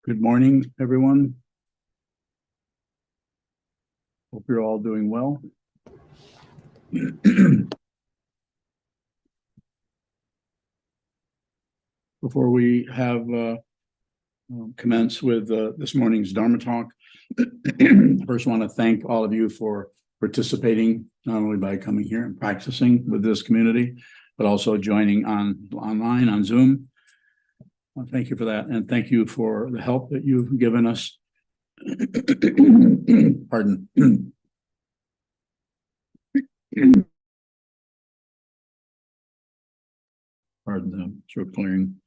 Good morning, everyone. Hope you're all doing well. Before we have commence with this morning's Dharma talk, first want to thank all of you for participating, not only by coming here and practicing with this community, but also joining online on Zoom. Thank you for that, and thank you for the help that you've given us. Pardon. Pardon the throat clearing.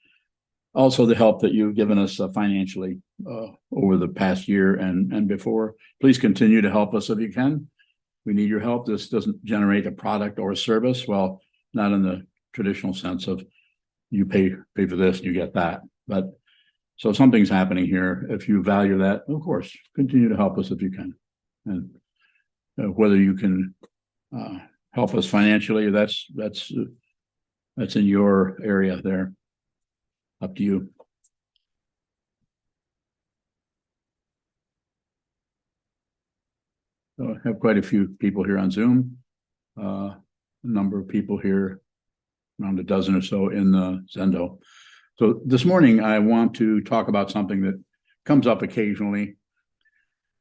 Also, the help that you've given us financially over the past year and before. Please continue to help us if you can. We need your help. This doesn't generate a product or a service. Well, not in the traditional sense of you pay for this, you get that. But so something's happening here. If you value that, of course, continue to help us if you can. And whether you can help us financially, that's in your area there. Up to you. So I have quite a few people here on Zoom. A number of people here, around a dozen or so in the Zendo. So this morning, I want to talk about something that comes up occasionally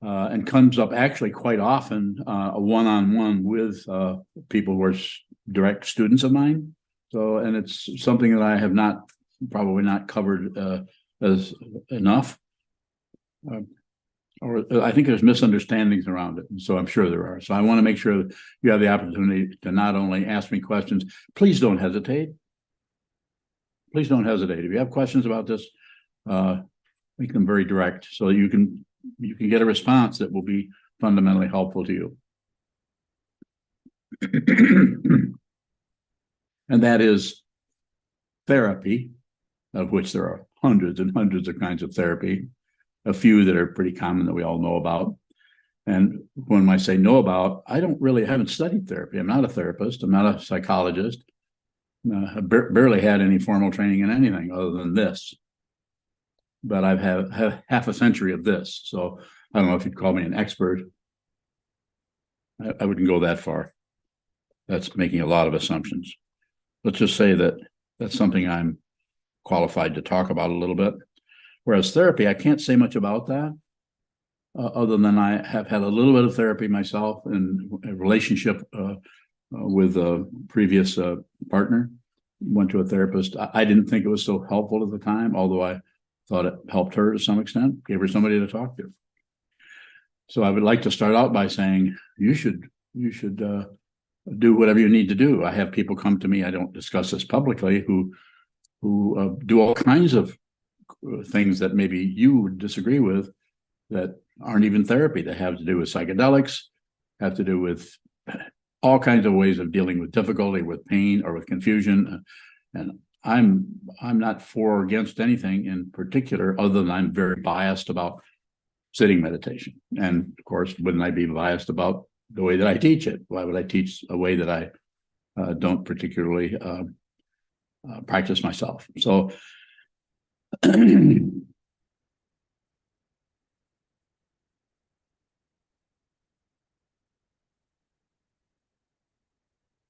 and comes up actually quite often, a one-on-one with people who are direct students of mine. So, and it's something that I have probably not covered as enough. Or I think there's misunderstandings around it. And so I'm sure there are. So I want to make sure that you have the opportunity to not only ask me questions, please don't hesitate. Please don't hesitate. If you have questions about this, make them very direct so that you can get a response that will be fundamentally helpful to you. And that is therapy, of which there are hundreds and hundreds of kinds of therapy, a few that are pretty common that we all know about. And when I say know about, I haven't studied therapy. I'm not a therapist. I'm not a psychologist. I barely had any formal training in anything other than this. But I've had half a century of this. So I don't know if you'd call me an expert. I wouldn't go that far. That's making a lot of assumptions. Let's just say that that's something I'm qualified to talk about a little bit. Whereas therapy, I can't say much about that, other than I have had a little bit of therapy myself in a relationship with a previous partner. Went to a therapist. I didn't think it was so helpful at the time, although I thought it helped her to some extent, gave her somebody to talk to. So I would like to start out by saying you should do whatever you need to do. I have people come to me, I don't discuss this publicly, who do all kinds of things that maybe you would disagree with that aren't even therapy, that have to do with psychedelics, have to do with all kinds of ways of dealing with difficulty, with pain, or with confusion. And I'm not for or against anything in particular, other than I'm very biased about sitting meditation. And of course, wouldn't I be biased about the way that I teach it? Why would I teach a way that I don't particularly practice myself? So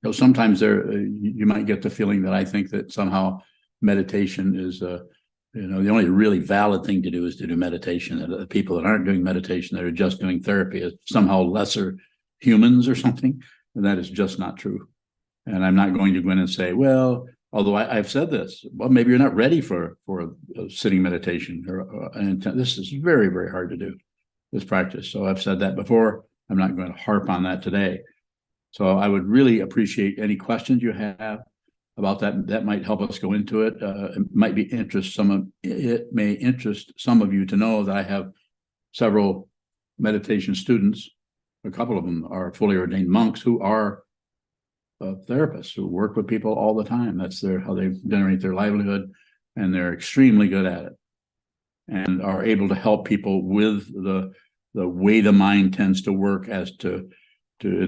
so sometimes you might get the feeling that I think that somehow meditation is the only really valid thing to do is to do meditation. And the people that aren't doing meditation, that are just doing therapy, is somehow lesser humans or something. And that is just not true. And I'm not going to go in and say, well, although I've said this, well, maybe you're not ready for a sitting meditation. This is very, very hard to do, this practice. So I've said that before. I'm not going to harp on that today. So I would really appreciate any questions you have about that. That might help us go into it. It may interest some of you to know that I have several meditation students. A couple of them are fully ordained monks who are therapists who work with people all the time. That's how they generate their livelihood, and they're extremely good at it, and are able to help people with the way the mind tends to work, as to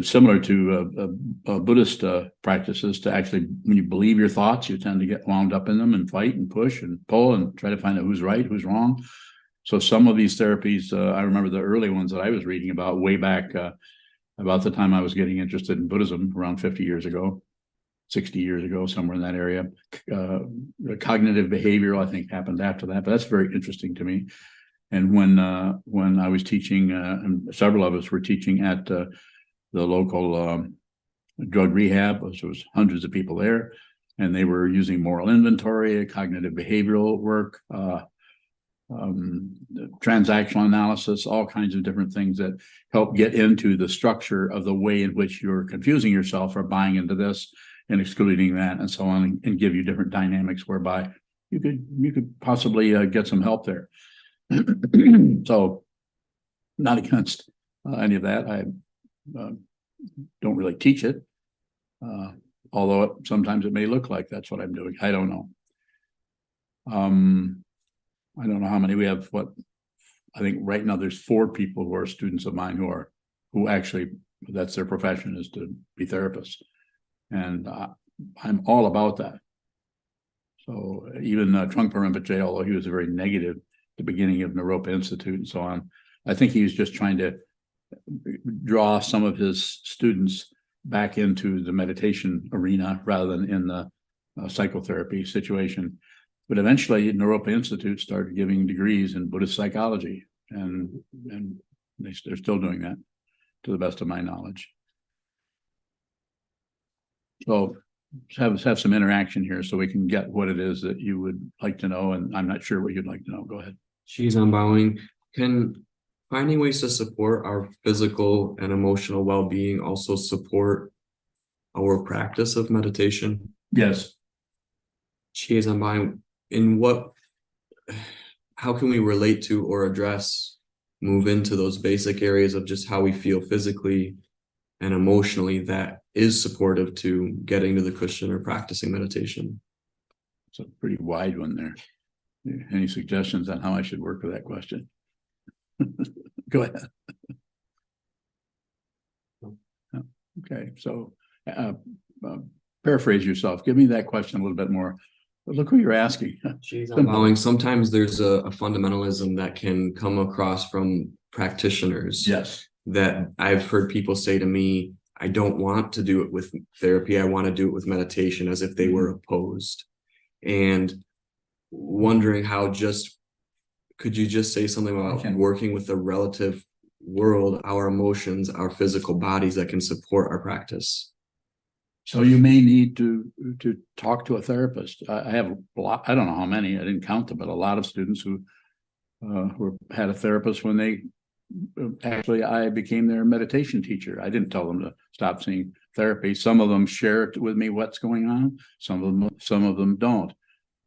similar to Buddhist practices. To actually, when you believe your thoughts, you tend to get wound up in them and fight and push and pull and try to find out who's right, who's wrong. So some of these therapies, I remember the early ones that I was reading about way back, about the time I was getting interested in Buddhism around 50 years ago, 60 years ago, somewhere in that area. Cognitive behavioral, I think, happened after that, but that's very interesting to me. And when I was teaching, and several of us were teaching at the local drug rehab, so there was hundreds of people there, and they were using moral inventory, cognitive behavioral work, transactional analysis, all kinds of different things that help get into the structure of the way in which you're confusing yourself or buying into this and excluding that and so on, and give you different dynamics whereby you could possibly get some help there. So not against any of that. I don't really teach it, although sometimes it may look like that's what I'm doing. I don't know. I don't know how many we have. What I think right now there's 4 people who are students of mine who actually that's their profession, is to be therapists, and I'm all about that. So even Trungpa Rinpoche, although he was very negative at the beginning of Naropa Institute and so on, I think he was just trying to draw some of his students back into the meditation arena rather than in the psychotherapy situation. But eventually, Naropa Institute started giving degrees in Buddhist psychology, and they're still doing that, to the best of my knowledge. So have some interaction here, so we can get what it is that you would like to know, and I'm not sure what you'd like to know. Go ahead. She's on bowing. Can finding ways to support our physical and emotional well-being also support our practice of meditation? Yes. She is on bowing. How can we relate to or move into those basic areas of just how we feel physically and emotionally that is supportive to getting to the cushion or practicing meditation? It's a pretty wide one there. Any suggestions on how I should work with that question? Go ahead. Okay, so paraphrase yourself. Give me that question a little bit more. Look who you're asking. Sometimes there's a fundamentalism that can come across from practitioners. Yes. That I've heard people say to me, I don't want to do it with therapy. I want to do it with meditation, as if they were opposed. And wondering could you just say something about working with the relative world, our emotions, our physical bodies that can support our practice? So you may need to talk to a therapist. I have a lot, I don't know how many, I didn't count them, but a lot of students who had a therapist when they I became their meditation teacher. I didn't tell them to stop seeing therapy. Some of them share with me what's going on. Some of them don't.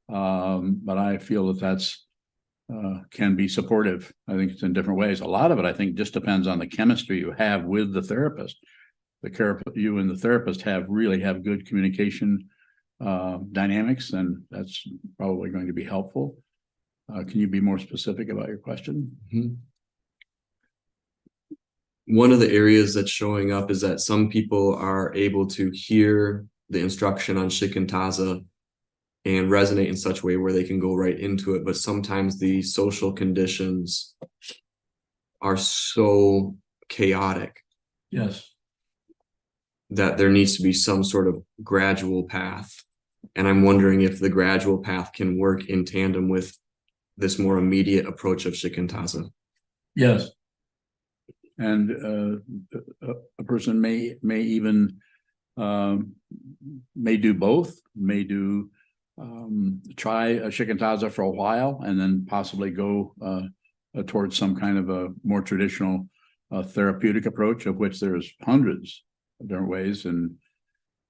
But I feel that's can be supportive. I think it's in different ways. A lot of it, I think, just depends on the chemistry you have with the therapist. You and the therapist really have good communication dynamics, and that's probably going to be helpful. Can you be more specific about your question? Mm-hmm. One of the areas that's showing up is that some people are able to hear the instruction on shikantaza and resonate in such a way where they can go right into it. But sometimes the social conditions are so chaotic. Yes. That there needs to be some sort of gradual path. And I'm wondering if the gradual path can work in tandem with this more immediate approach of shikantaza. Yes. And a person may even may do both, may do try a shikantaza for a while and then possibly go towards some kind of a more traditional therapeutic approach, of which there's hundreds of different ways. And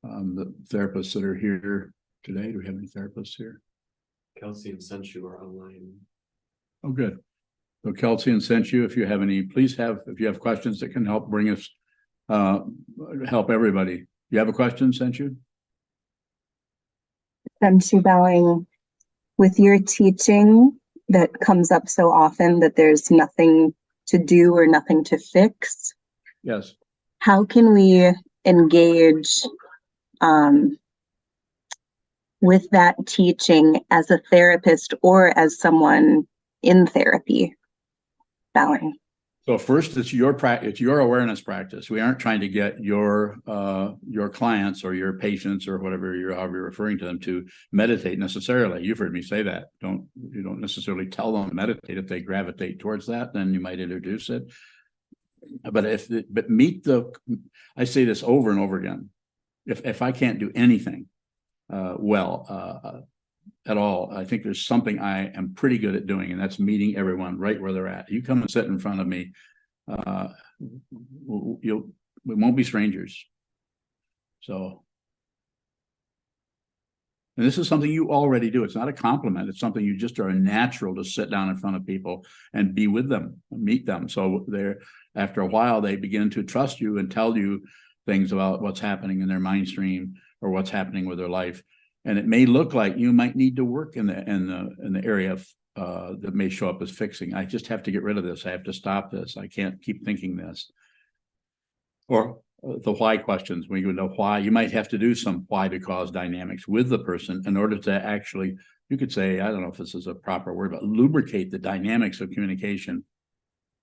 the therapists that are here today, do we have any therapists here? Kelsey and Senchu are online. Oh, good. So Kelsey and Senchu, if you have any, if you have questions that can help bring us, help everybody. You have a question, Senchu? Senchu bowing, with your teaching that comes up so often that there's nothing to do or nothing to fix. Yes. How can we engage with that teaching as a therapist or as someone in therapy? Bowing. So first, it's your practice, it's your awareness practice. We aren't trying to get your clients or your patients or whatever however you're referring to them to meditate necessarily. You've heard me say that. You don't necessarily tell them to meditate. If they gravitate towards that, then you might introduce it. But I say this over and over again. If I can't do anything at all, I think there's something I am pretty good at doing, and that's meeting everyone right where they're at. You come and sit in front of me, we won't be strangers. So, and this is something you already do. It's not a compliment. It's something you just are natural to sit down in front of people and be with them, meet them. So after a while, they begin to trust you and tell you things about what's happening in their mind stream or what's happening with their life. And it may look like you might need to work in the area of that may show up as fixing. I just have to get rid of this. I have to stop this. I can't keep thinking this. Or the why questions. When you know why, you might have to do some why because dynamics with the person in order to actually, you could say, I don't know if this is a proper word, but lubricate the dynamics of communication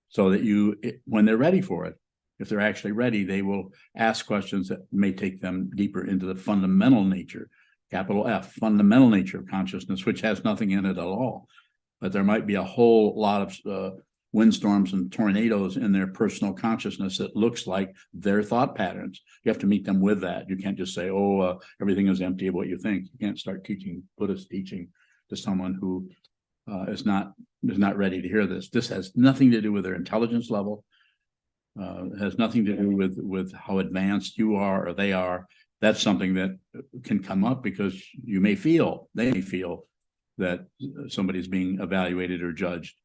so that when they're ready for it, if they're actually ready, they will ask questions that may take them deeper into the fundamental nature, capital F, fundamental nature of consciousness, which has nothing in it at all. But there might be a whole lot of windstorms and tornadoes in their personal consciousness that looks like their thought patterns. You have to meet them with that. You can't just say, everything is empty of what you think. You can't start teaching Buddhist teaching to someone who is not ready to hear this. This has nothing to do with their intelligence level. It has nothing to do with how advanced you are or they are. That's something that can come up because they may feel that somebody's being evaluated or judged.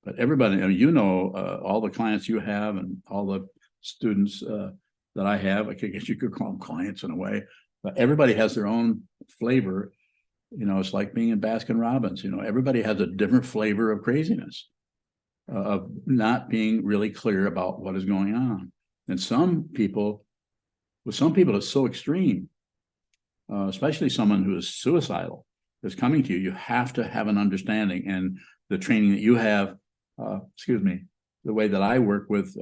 But everybody, I mean, all the clients you have and all the students that I have, I guess you could call them clients in a way, but everybody has their own flavor. It's like being in Baskin Robbins. Everybody has a different flavor of craziness, of not being really clear about what is going on. And with some people, it's so extreme, especially someone who is suicidal is coming to you. You have to have an understanding, and the training that you have, the way that I work with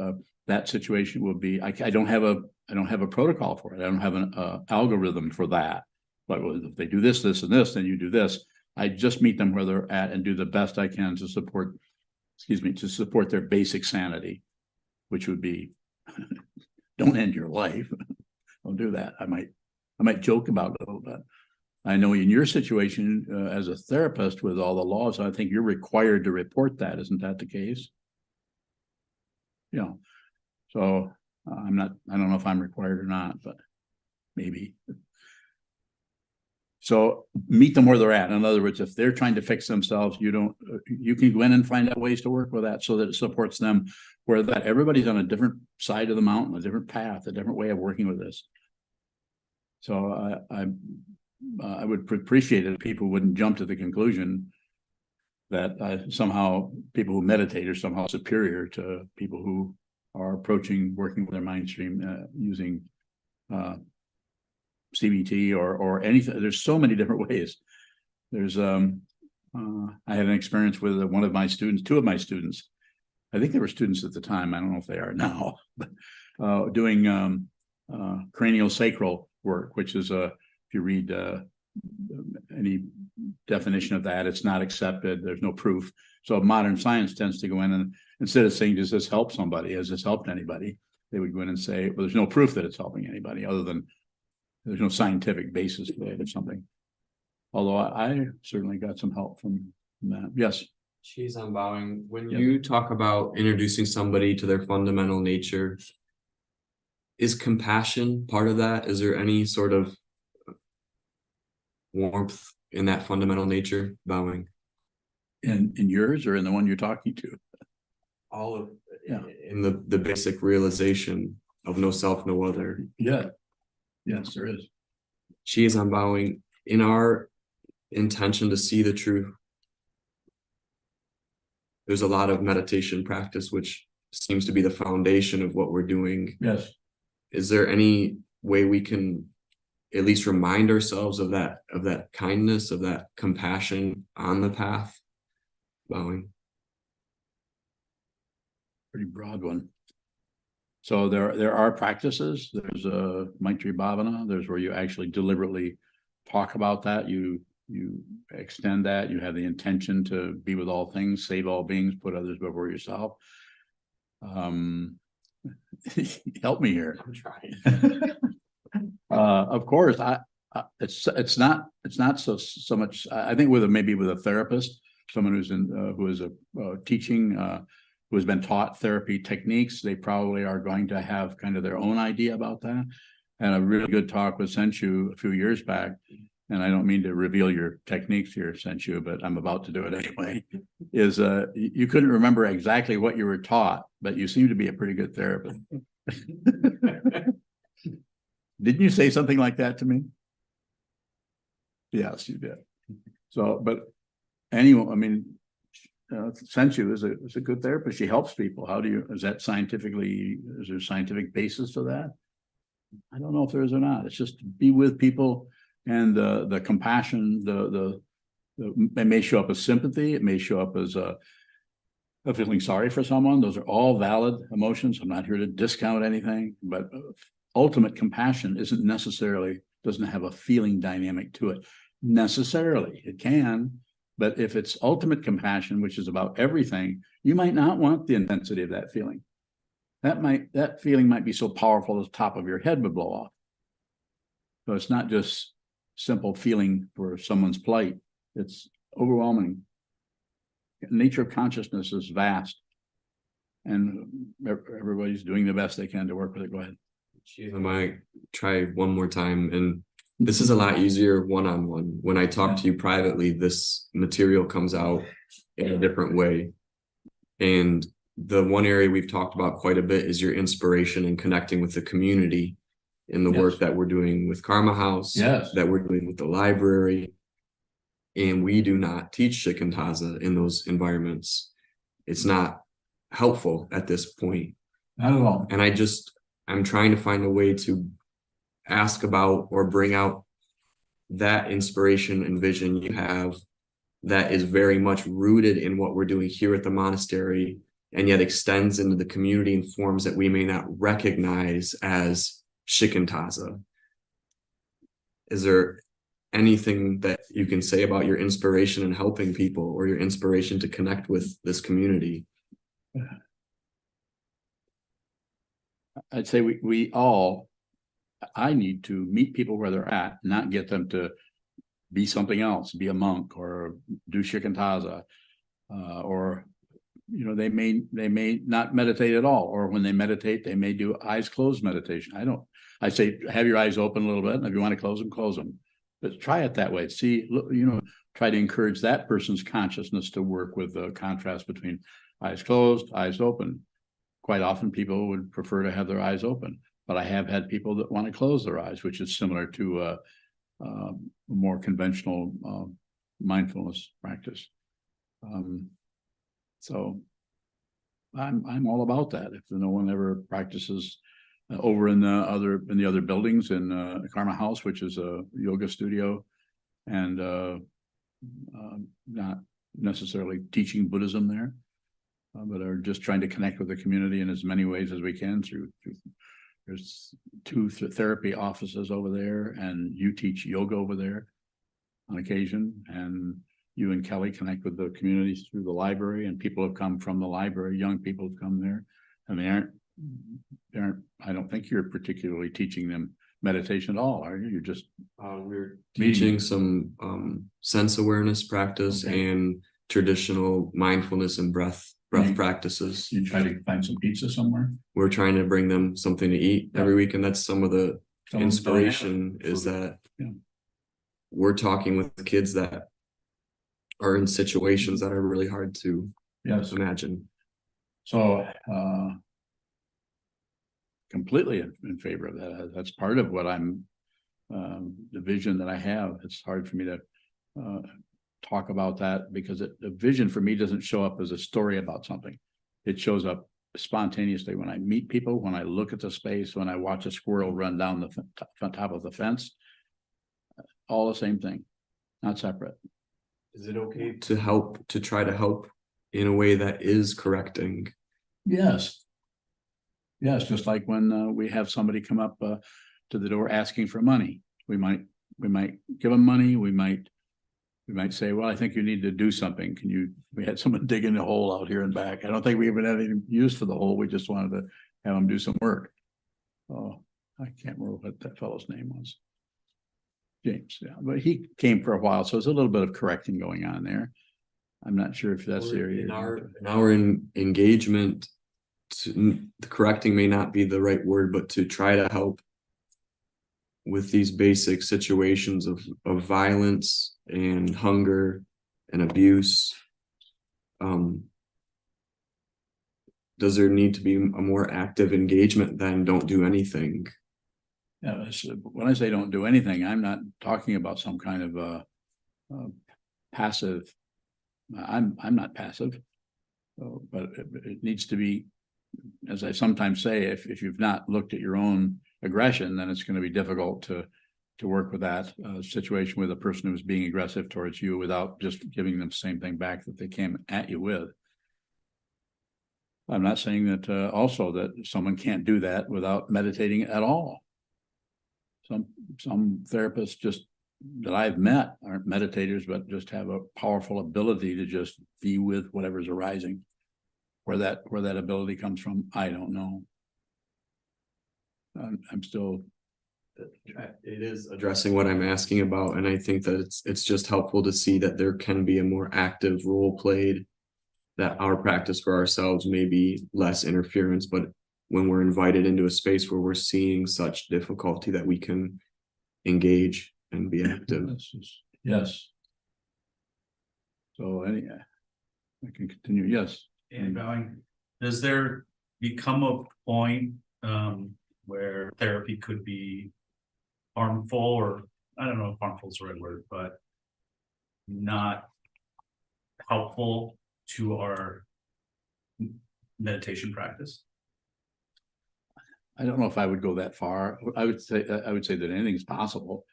that situation will be, I don't have a protocol for it. I don't have an algorithm for that. But if they do this, this, and this, then you do this. I just meet them where they're at and do the best I can to support their basic sanity, which would be, don't end your life. Don't do that. I might joke about it a little bit. I know in your situation as a therapist with all the laws, I think you're required to report that. Isn't that the case? So I don't know if I'm required or not, but maybe. So meet them where they're at. In other words, if they're trying to fix themselves, you can go in and find out ways to work with that so that it supports them where that everybody's on a different side of the mountain, a different path, a different way of working with this. So I would appreciate it if people wouldn't jump to the conclusion that somehow people who meditate are somehow superior to people who are working with their mind stream using CBT or anything. There's so many different ways. There's I had an experience with two of my students. I think they were students at the time. I don't know if they are now, but doing cranial sacral work, which is if you read any definition of that, it's not accepted. There's no proof. So modern science tends to go in and instead of saying, does this help somebody? Has this helped anybody? They would go in and say, well, there's no proof that it's helping anybody other than there's no scientific basis for it or something. Although I certainly got some help from that. Yes. She's unbowing. When you talk about introducing somebody to their fundamental nature, is compassion part of that? Is there any sort of warmth in that fundamental nature, bowing? In yours or in the one you're talking to? All of in the basic realization of no self, no other. Yeah. Yes, there is. She is unbowing in our intention to see the truth. There's a lot of meditation practice, which seems to be the foundation of what we're doing. Yes. Is there any way we can at least remind ourselves of that kindness, of that compassion on the path? Bowing. pretty broad one. So there are practices. There's a Maitri Bhavana. There's where you actually deliberately talk about that. You extend that. You have the intention to be with all things, save all beings, put others before yourself. Help me here. I'm trying. Of course, it's not so much. I think maybe with a therapist, someone who's who is teaching, who has been taught therapy techniques, they probably are going to have kind of their own idea about that. And a really good talk with Senshu a few years back, and I don't mean to reveal your techniques here, Senshu, but I'm about to do it anyway, is you couldn't remember exactly what you were taught, but you seem to be a pretty good therapist. Didn't you say something like that to me? Yes, you did. So, but anyway, I mean, Senshu is a good therapist. She helps people. How do you, is that scientifically, is there a scientific basis to that? I don't know if there is or not. It's just be with people, and the compassion, it may show up as sympathy. It may show up as a feeling sorry for someone. Those are all valid emotions. I'm not here to discount anything, but ultimate compassion doesn't have a feeling dynamic to it necessarily. It can, but if it's ultimate compassion, which is about everything, you might not want the intensity of that feeling. That feeling might be so powerful the top of your head would blow off. So it's not just simple feeling for someone's plight. It's overwhelming. The nature of consciousness is vast, and everybody's doing the best they can to work with it. Go ahead. I might try one more time, and this is a lot easier one-on-one. When I talk to you privately, this material comes out in a different way. And the one area we've talked about quite a bit is your inspiration and connecting with the community in the work that we're doing with Karma House, that we're doing with the library. And we do not teach Shikantaza in those environments. It's not helpful at this point. Not at all. And I'm trying to find a way to ask about or bring out that inspiration and vision you have that is very much rooted in what we're doing here at the monastery, and yet extends into the community in forms that we may not recognize as Shikantaza. Is there anything that you can say about your inspiration in helping people, or your inspiration to connect with this community? I'd say I need to meet people where they're at, not get them to be something else, be a monk or do Shikantaza, or they may not meditate at all, or when they meditate, they may do eyes closed meditation. I say have your eyes open a little bit, and if you want to close them, but try it that way. See, try to encourage that person's consciousness to work with the contrast between eyes closed, eyes open. Quite often people would prefer to have their eyes open, but I have had people that want to close their eyes, which is similar to a more conventional mindfulness practice. So I'm all about that. If no one ever practices over in the other buildings in Karma House, which is a yoga studio, and not necessarily teaching Buddhism there, but are just trying to connect with the community in as many ways as we can through there's 2 therapy offices over there, and you teach yoga over there on occasion, and you and Kelly connect with the communities through the library, and people have come from the library. Young people have come there, and they aren't I don't think you're particularly teaching them meditation at all, are you? You're just we're teaching some sense awareness practice and traditional mindfulness and breath practices. You try to find some pizza somewhere? We're trying to bring them something to eat every week, and that's some of the inspiration is that we're talking with kids that are in situations that are really hard to imagine. So completely in favor of that. That's part of what I'm the vision that I have. It's hard for me to talk about that, because the vision for me doesn't show up as a story about something. It shows up spontaneously when I meet people, when I look at the space, when I watch a squirrel run down the top of the fence. All the same thing, not separate. Is it okay to try to help in a way that is correcting Yes. Yes, just like when we have somebody come up to the door asking for money. We might give them money. We might say, well, I think you need to do something. We had someone digging a hole out here and back. I don't think we even had any use for the hole. We just wanted to have them do some work. Oh, I can't remember what that fellow's name was. James, yeah, but he came for a while, so there's a little bit of correcting going on there. I'm not sure if that's the area. In our engagement, the correcting may not be the right word, but to try to help with these basic situations of violence and hunger and abuse. Does there need to be a more active engagement than don't do anything? Yeah, when I say don't do anything, I'm not talking about some kind of passive. I'm not passive, but it needs to be, as I sometimes say, if you've not looked at your own aggression, then it's going to be difficult to work with that situation with a person who's being aggressive towards you without just giving them the same thing back that they came at you with. I'm not saying that also that someone can't do that without meditating at all. Some therapists just that I've met aren't meditators, but just have a powerful ability to just be with whatever's arising. Where that ability comes from, I don't know. I'm still. It is addressing what I'm asking about, and I think that it's just helpful to see that there can be a more active role played. That our practice for ourselves may be less interference, but when we're invited into a space where we're seeing such difficulty, that we can engage and be active. Yes. So anyhow, I can continue. Yes. And does there become a point where therapy could be harmful, or I don't know if harmful is the right word, but not helpful to our meditation practice? I don't know if I would go that far. I would say that anything is possible.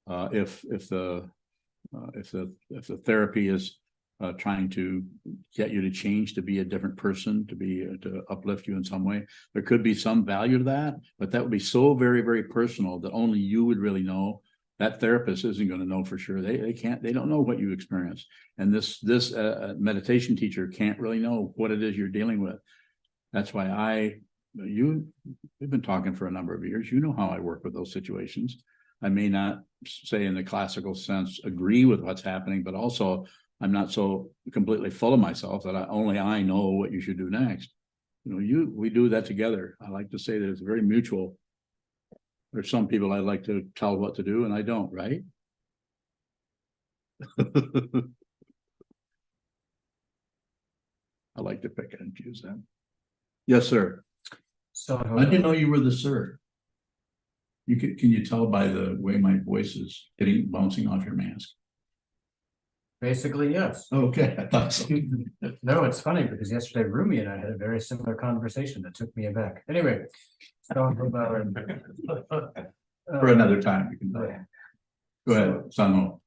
If the therapy is trying to get you to change, to be a different person, to uplift you in some way, there could be some value to that, but that would be so very, very personal that only you would really know. That therapist isn't going to know for sure. They don't know what you experience. And this meditation teacher can't really know what it is you're dealing with. That's why we've been talking for a number of years. You know how I work with those situations. I may not say in the classical sense agree with what's happening, but also I'm not so completely full of myself that only I know what you should do next. We do that together. I like to say that it's very mutual. There's some people I like to tell what to do and I don't, right? I like to pick and choose them. Yes, sir. So I didn't know you were the sir. Can you tell by the way my voice is bouncing off your mask? Basically, yes. Okay, I thought so. No, it's funny because yesterday Rumi and I had a very similar conversation that took me aback. Anyway, For another time, you can. Go ahead, Sanmo.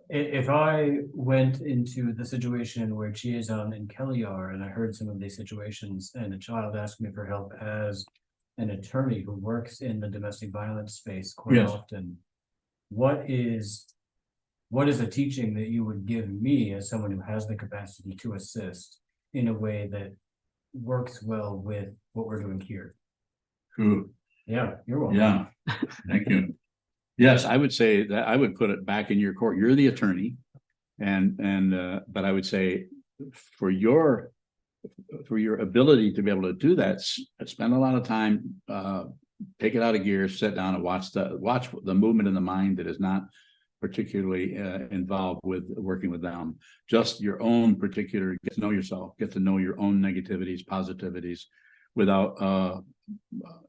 If I went into the situation where Chiazan and Kelly are, and I heard some of these situations, and a child asked me for help as an attorney who works in the domestic violence space quite Yes. often, what is a teaching that you would give me as someone who has the capacity to assist in a way that works well with what we're doing here? Cool. Yeah, you're welcome. Yeah, thank you. Yes, I would say that I would put it back in your court. You're the attorney, but I would say for your ability to be able to do that, spend a lot of time, take it out of gear, sit down and watch the movement in the mind that is not particularly involved with working with them. Just your own particular, get to know yourself, get to know your own negativities, positivities, without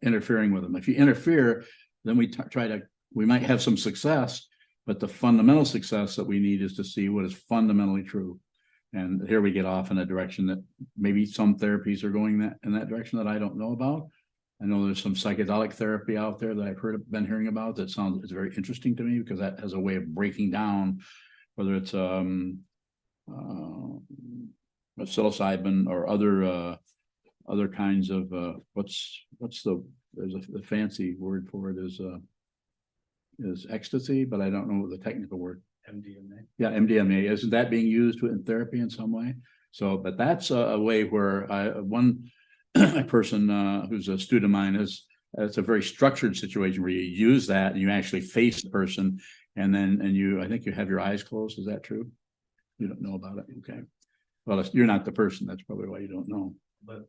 interfering with them. If you interfere, then we might have some success, but the fundamental success that we need is to see what is fundamentally true. And here we get off in a direction that maybe some therapies are going in that direction that I don't know about. I know there's some psychedelic therapy out there that I've been hearing about that it's very interesting to me because that has a way of breaking down, whether it's psilocybin or other other kinds of, there's a fancy word for it is ecstasy, but I don't know the technical word. MDMA. Yeah, MDMA, isn't that being used in therapy in some way? So, but that's a way where one person who's a student of mine it's a very structured situation where you use that and you actually face the person and I think you have your eyes closed. Is that true? You don't know about it. Okay. Well, you're not the person. That's probably why you don't know. But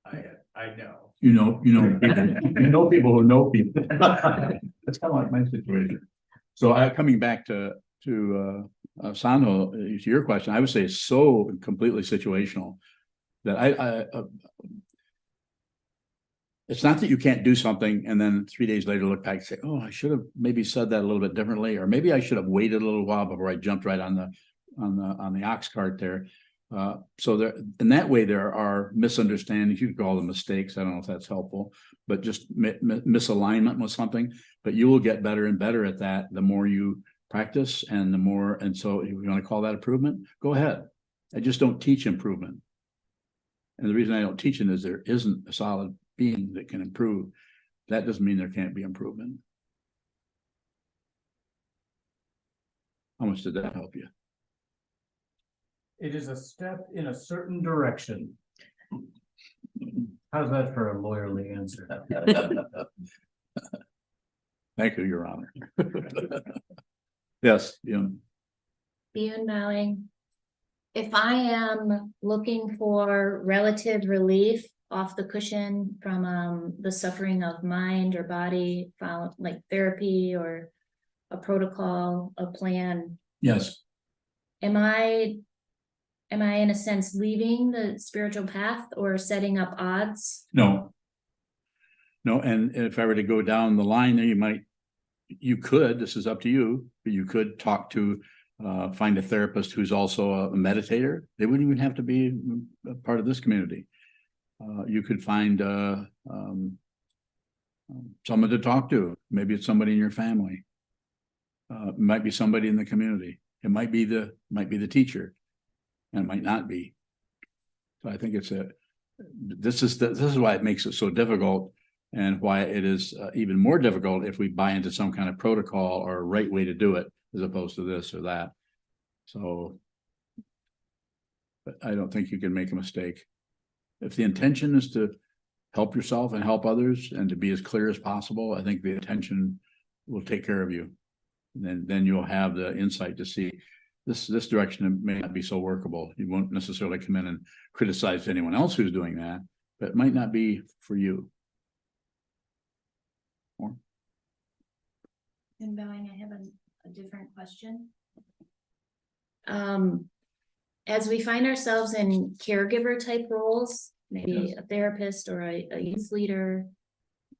I know. You know people. You know people who know people. That's kind of like my situation. So coming back to Sandro, to your question, I would say it's so completely situational that it's not that you can't do something and then 3 days later look back and say, oh, I should have maybe said that a little bit differently, or maybe I should have waited a little while before I jumped right on the ox cart there. So there, in that way, there are misunderstandings. You could call them mistakes. I don't know if that's helpful, but just misalignment with something. But you will get better and better at that the more you practice, and the more. And so, if you want to call that improvement, go ahead. I just don't teach improvement, and the reason I don't teach it is there isn't a solid being that can improve. That doesn't mean there can't be improvement. How much did that help you? It is a step in a certain direction. How's that for a lawyerly answer? Thank you, Your Honor. Yes, Ian bowing. If I am looking for relative relief off the cushion from the suffering of mind or body, like therapy or a protocol, a plan, yes. am I in a sense leaving the spiritual path or setting up odds? No. And if I were to go down the line there, you could, this is up to you, but you could talk to, find a therapist who's also a meditator. They wouldn't even have to be a part of this community. You could find someone to talk to. Maybe it's somebody in your family. It might be somebody in the community. It might be the teacher, and it might not be. So I think this is why it makes it so difficult, and why it is even more difficult if we buy into some kind of protocol or a right way to do it, as opposed to this or that. So, but I don't think you can make a mistake. If the intention is to help yourself and help others and to be as clear as possible, I think the intention will take care of you. And then you'll have the insight to see this direction may not be so workable. You won't necessarily come in and criticize anyone else who's doing that, but it might not be for you. And bowing, I have a different question. As we find ourselves in caregiver type roles, maybe a therapist or a youth leader,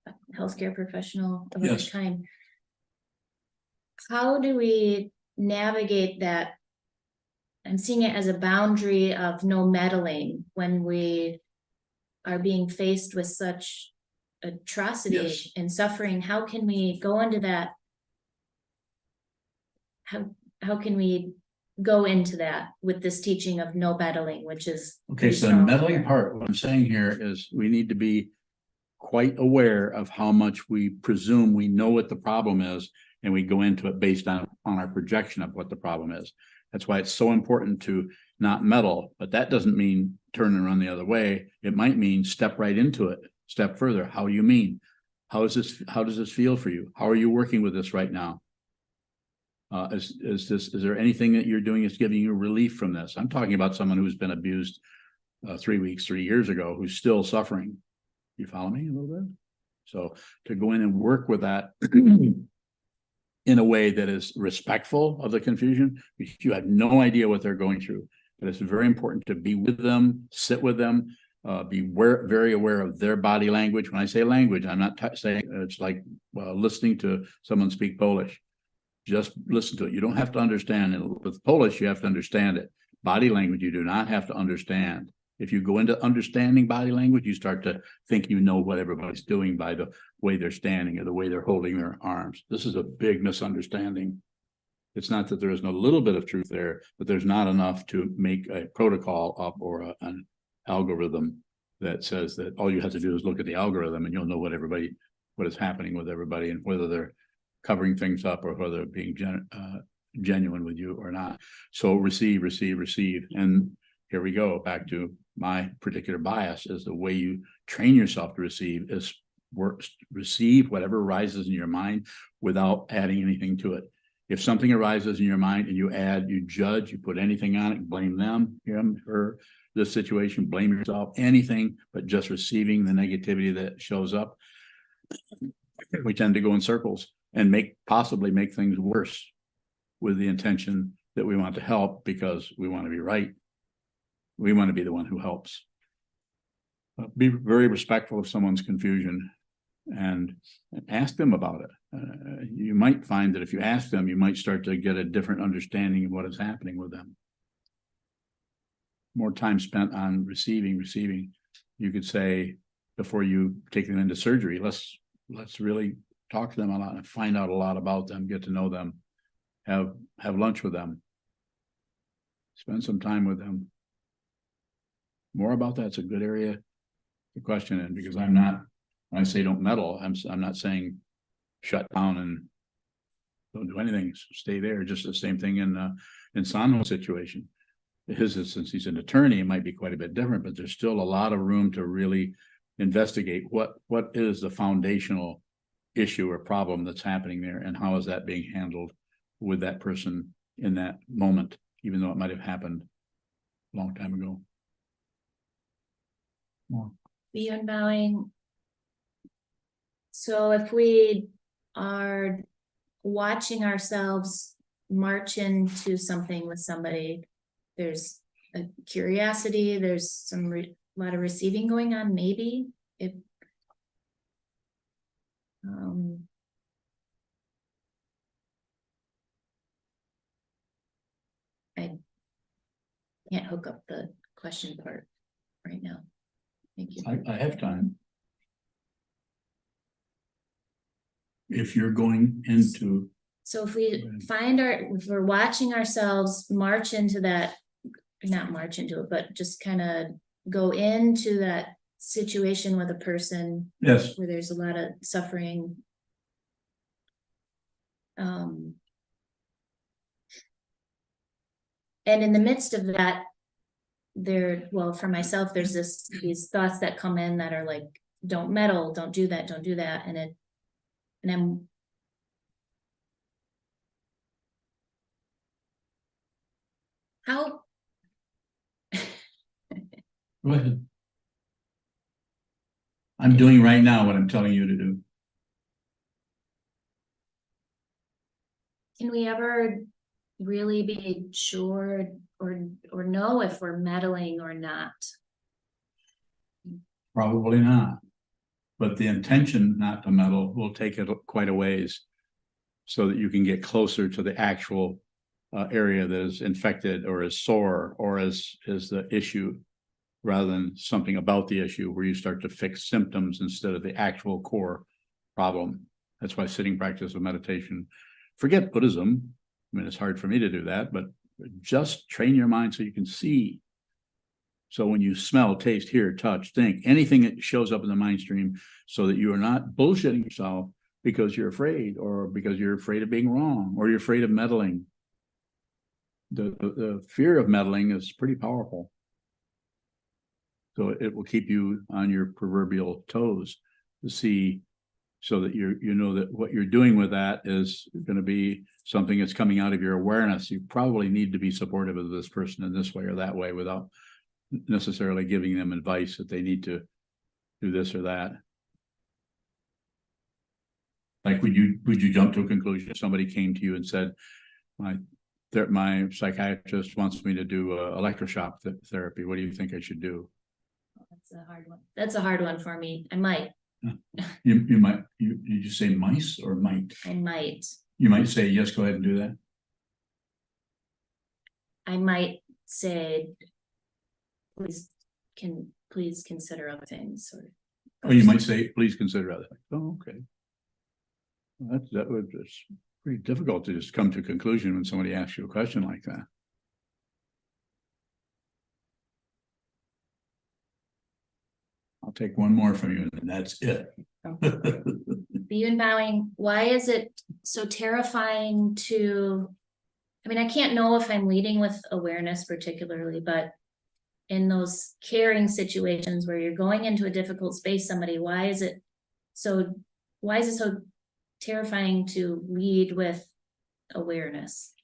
a healthcare professional of any kind, how do we navigate that? I'm seeing it as a boundary of no meddling when we are being faced with such atrocity and suffering. How can we go into that? How can we go into that with this teaching of no meddling, which is okay? So the meddling part, what I'm saying here is we need to be quite aware of how much we presume we know what the problem is, and we go into it based on our projection of what the problem is. That's why it's so important to not meddle, but that doesn't mean turn and run the other way. It might mean step right into it, step further. How do you mean? How does this feel for you? How are you working with this right now? Is there anything that you're doing that's giving you relief from this? I'm talking about someone who's been abused 3 years ago, who's still suffering. You follow me a little bit? So to go in and work with that in a way that is respectful of the confusion, because you have no idea what they're going through. But it's very important to be with them, sit with them, be very aware of their body language. When I say language, I'm not saying it's like listening to someone speak Polish. Just listen to it. You don't have to understand it. With Polish, you have to understand it. Body language, you do not have to understand. If you go into understanding body language, you start to think you know what everybody's doing by the way they're standing or the way they're holding their arms. This is a big misunderstanding. It's not that there isn't a little bit of truth there, but there's not enough to make a protocol up or an algorithm that says that all you have to do is look at the algorithm and you'll know what is happening with everybody and whether they're covering things up or whether they're being genuine with you or not. So receive, receive, receive. And here we go back to my particular bias is the way you train yourself to receive is receive whatever arises in your mind without adding anything to it. If something arises in your mind and you add, you judge, you put anything on it, blame them, him, her, this situation, blame yourself, anything but just receiving the negativity that shows up, we tend to go in circles and possibly make things worse with the intention that we want to help because we want to be right. We want to be the one who helps. Be very respectful of someone's confusion and ask them about it. You might find that if you ask them, you might start to get a different understanding of what is happening with them. More time spent on receiving. You could say before you take them into surgery, let's really talk to them a lot and find out a lot about them, get to know them, have lunch with them, spend some time with them. More about that's a good area to question in because I'm not, when I say don't meddle, I'm not saying shut down and don't do anything, stay there. Just the same thing in Sano's situation. Since he's an attorney, it might be quite a bit different, but there's still a lot of room to really investigate what is the foundational issue or problem that's happening there and how is that being handled with that person in that moment, even though it might have happened a long time ago. More. Beyond bowing. So if we are watching ourselves march into something with somebody, there's a curiosity, there's some lot of receiving going on, maybe if I can't hook up the question part right now. Thank you. I have time. If you're going into. So if we if we're watching ourselves march into that, not march into it, but just kind of go into that situation with a person. Yes. Where there's a lot of suffering. And in the midst of that, for myself, there's these thoughts that come in that are like, don't meddle, don't do that. And I'm how Go ahead. I'm doing right now what I'm telling you to do. can we ever really be sure or know if we're meddling or not? Probably not. But the intention not to meddle will take it quite a ways so that you can get closer to the actual area that is infected or is sore or is the issue rather than something about the issue where you start to fix symptoms instead of the actual core problem. That's why sitting practice of meditation, forget Buddhism. I mean, it's hard for me to do that, but just train your mind so you can see. So when you smell, taste, hear, touch, think, anything that shows up in the mind stream so that you are not bullshitting yourself because you're afraid or because you're afraid of being wrong or you're afraid of meddling. The fear of meddling is pretty powerful. So it will keep you on your proverbial toes to see so that you know that what you're doing with that is going to be something that's coming out of your awareness. You probably need to be supportive of this person in this way or that way without necessarily giving them advice that they need to do this or that. Like, would you jump to a conclusion if somebody came to you and said, my psychiatrist wants me to do electroshock therapy. What do you think I should do? That's a hard one. That's a hard one for me. I might. You might. Did you say mice or might? I might. You might say yes. Go ahead and do that. I might say, please consider other things. Oh, you might say, please consider other things. Oh, okay. Well, it's pretty difficult to just come to a conclusion when somebody asks you a question like that. I'll take one more from you and that's it. Beyond bowing, why is it so terrifying to, I mean, I can't know if I'm leading with awareness particularly, but in those caring situations where you're going into a difficult space, somebody, why is it so terrifying to lead with awareness?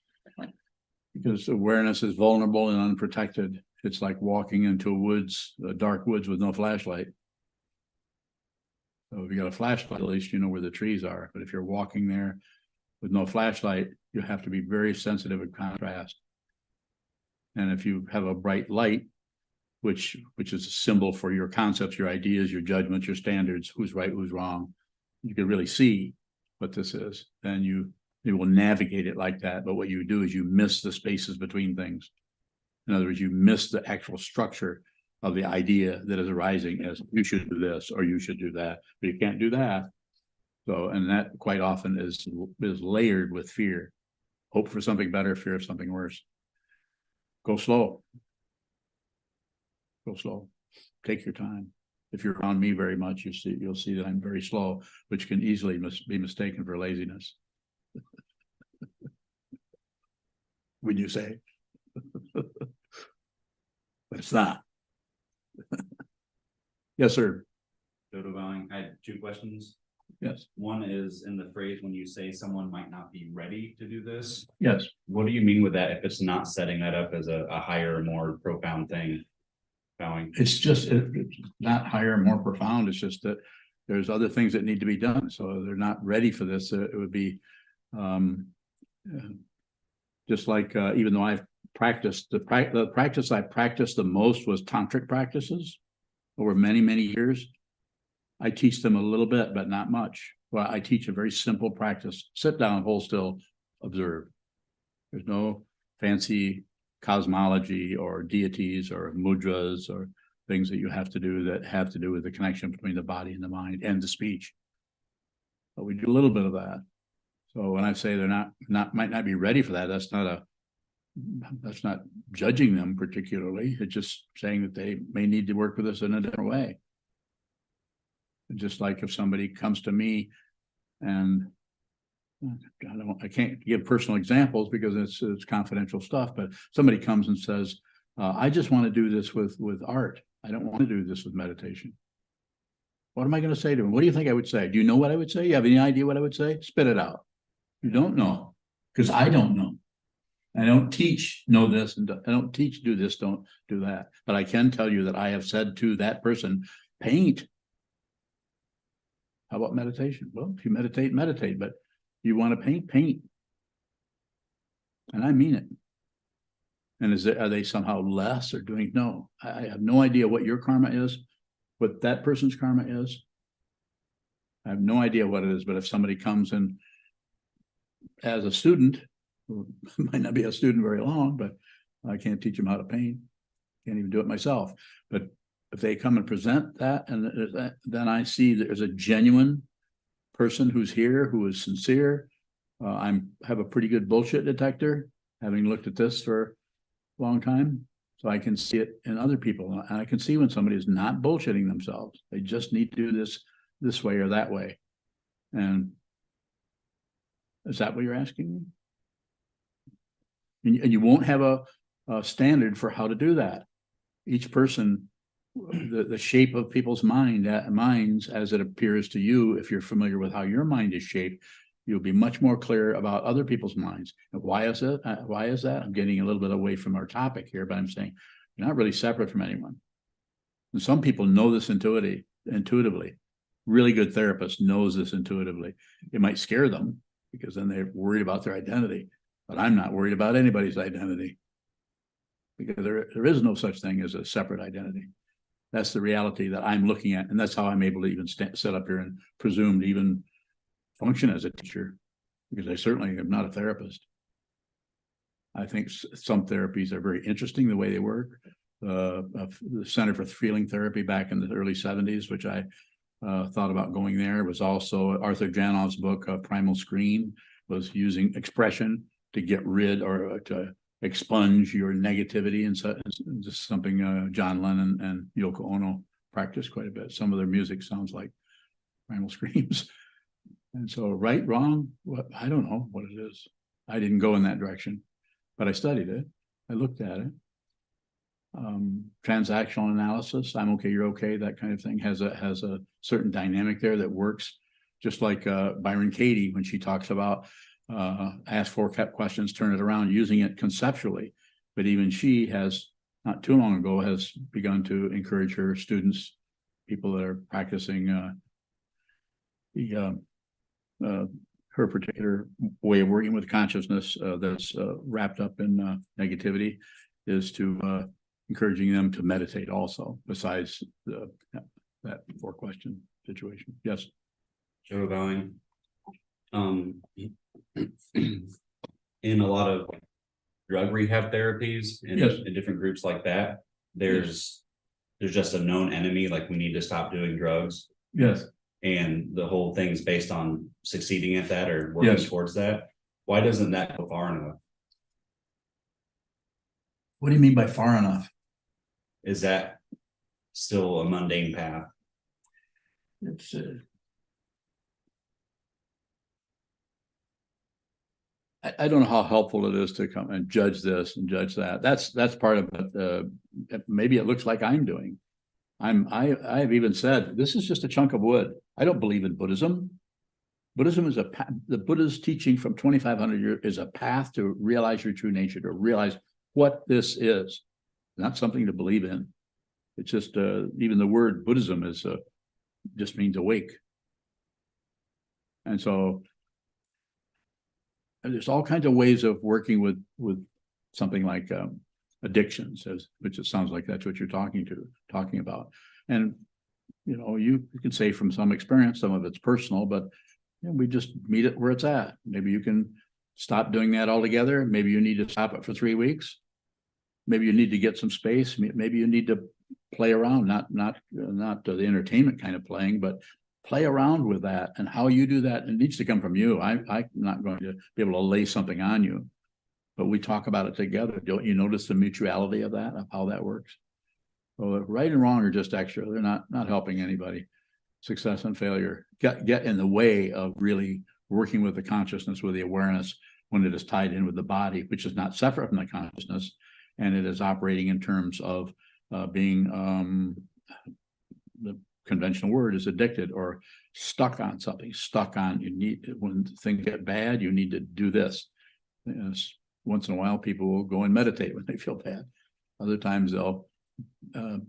Because awareness is vulnerable and unprotected. It's like walking into a dark woods with no flashlight. So if you got a flashlight, at least you know where the trees are. But if you're walking there with no flashlight, you have to be very sensitive in contrast. And if you have a bright light, which is a symbol for your concepts, your ideas, your judgments, your standards, who's right, who's wrong, you can really see what this is. Then you will navigate it like that. But what you do is you miss the spaces between things. In other words, you miss the actual structure of the idea that is arising as you should do this or you should do that, but you can't do that. So, and that quite often is layered with fear. Hope for something better, fear of something worse. Go slow. Go slow. Take your time. If you're around me very much, you'll see that I'm very slow, which can easily be mistaken for laziness. When you say, but it's not. Yes, sir. Dodo bowing. I had 2 questions. Yes. One is in the phrase when you say someone might not be ready to do this. Yes. What do you mean with that if it's not setting that up as a higher, more profound thing? Bowing. It's just it's not higher and more profound. It's just that there's other things that need to be done. So they're not ready for this. It would be just like even though I've practiced the practice I practiced the most was tantric practices over many, many years. I teach them a little bit, but not much. Well, I teach a very simple practice. Sit down, hold still, observe. There's no fancy cosmology or deities or mudras or things that you have to do with the connection between the body and the mind and the speech. But we do a little bit of that. So when I say they're might not be ready for that, that's not judging them particularly. It's just saying that they may need to work with us in a different way. And just like if somebody comes to me and I can't give personal examples because it's confidential stuff, but somebody comes and says, I just want to do this with art. I don't want to do this with meditation. What am I going to say to them? What do you think I would say? Do you know what I would say? You have any idea what I would say? Spit it out. You don't know, because I don't know. I don't teach know this, and I don't teach do this, don't do that. But I can tell you that I have said to that person, paint. How about meditation? Well, if you meditate, but you want to paint. And I mean it. And are they somehow less or doing? No, I have no idea what your karma is, what that person's karma is. I have no idea what it is, but if somebody comes in as a student, who might not be a student very long, but I can't teach them how to paint. Can't even do it myself. But if they come and present that, and then I see there's a genuine person who's here, who is sincere. I have a pretty good bullshit detector, having looked at this for a long time. So I can see it in other people. And I can see when somebody is not bullshitting themselves. They just need to do this way or that way. And is that what you're asking me? And you won't have a standard for how to do that. Each person, the shape of people's minds as it appears to you, if you're familiar with how your mind is shaped, you'll be much more clear about other people's minds. And why is it? Why is that? I'm getting a little bit away from our topic here, but I'm saying you're not really separate from anyone. And some people know this intuitively. Really good therapist knows this intuitively. It might scare them because then they're worried about their identity. But I'm not worried about anybody's identity, because there is no such thing as a separate identity. That's the reality that I'm looking at. And that's how I'm able to even sit up here and presume to even function as a teacher, because I certainly am not a therapist. I think some therapies are very interesting the way they work. The Center for Feeling Therapy back in the early 70s, which I thought about going there, was also Arthur Janov's book, Primal Scream, was using expression to get rid or to expunge your negativity. And so this is something John Lennon and Yoko Ono practice quite a bit. Some of their music sounds like primal screams. And so right, wrong, what, I don't know what it is. I didn't go in that direction, but I studied it. I looked at it. Transactional analysis, I'm okay, you're okay, that kind of thing has a certain dynamic there that works. Just like Byron Katie, when she talks about ask four questions, turn it around, using it conceptually. But even she has, not too long ago, has begun to encourage her students, people that are practicing her particular way of working with consciousness that's wrapped up in negativity, is to encouraging them to meditate also, besides that 4-question situation. Yes. Joe going. In a lot of drug rehab therapies and Yes. in different groups like that, there's just a known enemy, like we need to stop doing drugs. Yes. And the whole thing's based on succeeding at that or working Yes. towards that. Why doesn't that go far enough? What do you mean by far enough? Is that still a mundane path? It's I don't know how helpful it is to come and judge this and judge that. That's part of it. Maybe it looks like I'm doing. I have even said this is just a chunk of wood. I don't believe in Buddhism. Buddhism is the Buddha's teaching from 2,500 years is a path to realize your true nature, to realize what this is, not something to believe in. It's just even the word Buddhism is just means awake. And so there's all kinds of ways of working with something like addictions, which it sounds like that's what you're talking about. And you can say from some experience, some of it's personal, but we just meet it where it's at. Maybe you can stop doing that altogether. Maybe you need to stop it for 3 weeks. Maybe you need to get some space. Maybe you need to play around, not the entertainment kind of playing, but play around with that. And how you do that, it needs to come from you. I'm not going to be able to lay something on you, but we talk about it together. Don't you notice the mutuality of that, of how that works? Well, right and wrong are just extra. They're not helping anybody. Success and failure get in the way of really working with the consciousness, with the awareness, when it is tied in with the body, which is not separate from the consciousness, and it is operating in terms of being the conventional word is addicted or stuck on something. Stuck on, you need, when things get bad, you need to do this. Once in a while, people will go and meditate when they feel bad. Other times they'll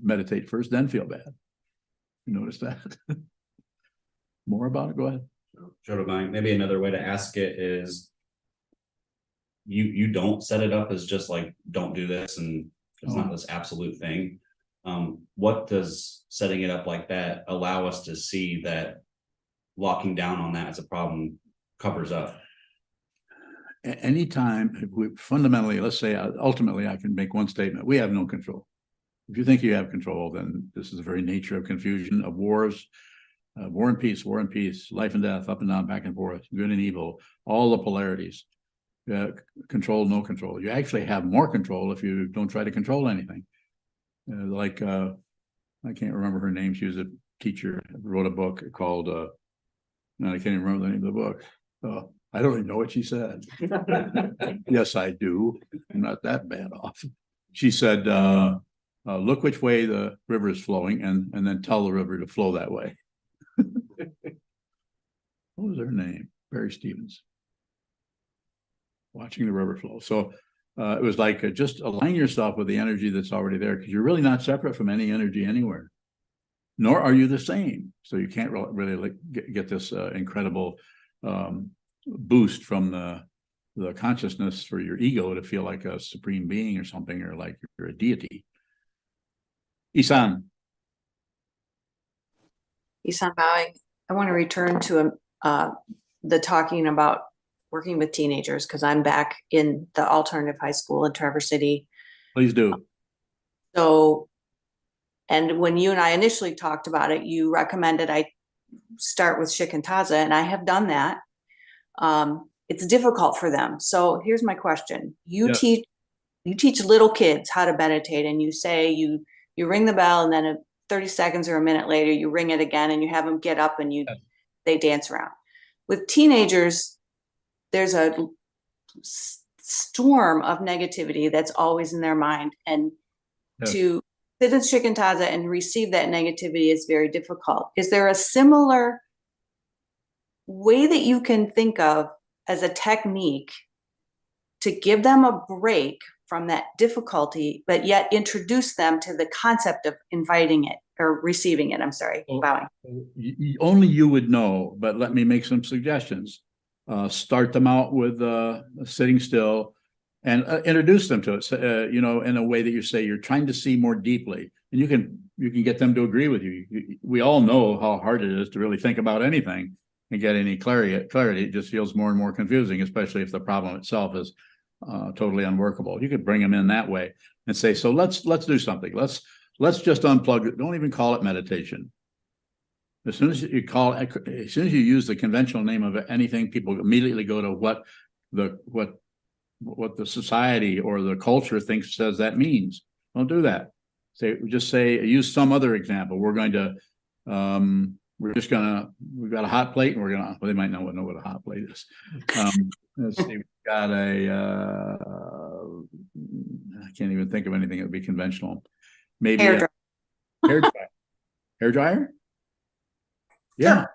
meditate first, then feel bad. You notice that? More about it? Go ahead. Maybe another way to ask it is you don't set it up as just like, don't do this, and it's not this absolute thing. What does setting it up like that allow us to see that locking down on that as a problem covers up? Anytime, if we fundamentally, let's say, ultimately, I can make one statement: we have no control. If you think you have control, then this is the very nature of confusion, of wars, war and peace, life and death, up and down, back and forth, good and evil, all the polarities. Control, no control. You actually have more control if you don't try to control anything. I can't remember her name. She was a teacher, wrote a book called, no, I can't even remember the name of the book. I don't even know what she said. Yes, I do. I'm not that bad off. She said, look which way the river is flowing and then tell the river to flow that way. What was her name? Barry Stevens. Watching the river flow. So it was like just align yourself with the energy that's already there, because you're really not separate from any energy anywhere, nor are you the same. So you can't really get this incredible boost from the consciousness for your ego to feel like a supreme being or something, or like you're a deity. Isan bowing. I want to return to the talking about working with teenagers, because I'm back in the alternative high school in Traverse City. Please do. So, and when you and I initially talked about it, you recommended I start with Shikantaza, and I have done that. It's difficult for them. So here's my question. You teach little kids how to meditate, and you say you ring the bell, and then 30 seconds or a minute later, you ring it again and you have them get up and they dance around. With teenagers, there's a storm of negativity that's always in their mind. And Yes. to sit in Shikantaza and receive that negativity is very difficult. Is there a similar way that you can think of as a technique to give them a break from that difficulty, but yet introduce them to the concept of inviting it or receiving it? I'm sorry, bowing. Only you would know, but let me make some suggestions. Start them out with sitting still and introduce them to it, you know, in a way that you say you're trying to see more deeply, and you can get them to agree with you. We all know how hard it is to really think about anything and get any clarity. It just feels more and more confusing, especially if the problem itself is totally unworkable. You could bring them in that way and say, so let's do something. Let's just unplug it. Don't even call it meditation. As soon as you use the conventional name of anything, people immediately go to what the society or the culture says that means. Don't do that. Use some other example. We've got a hot plate and well, they might not know what a hot plate is. Let's see, we've got I can't even think of anything that would be conventional. Maybe hair dryer. Yeah.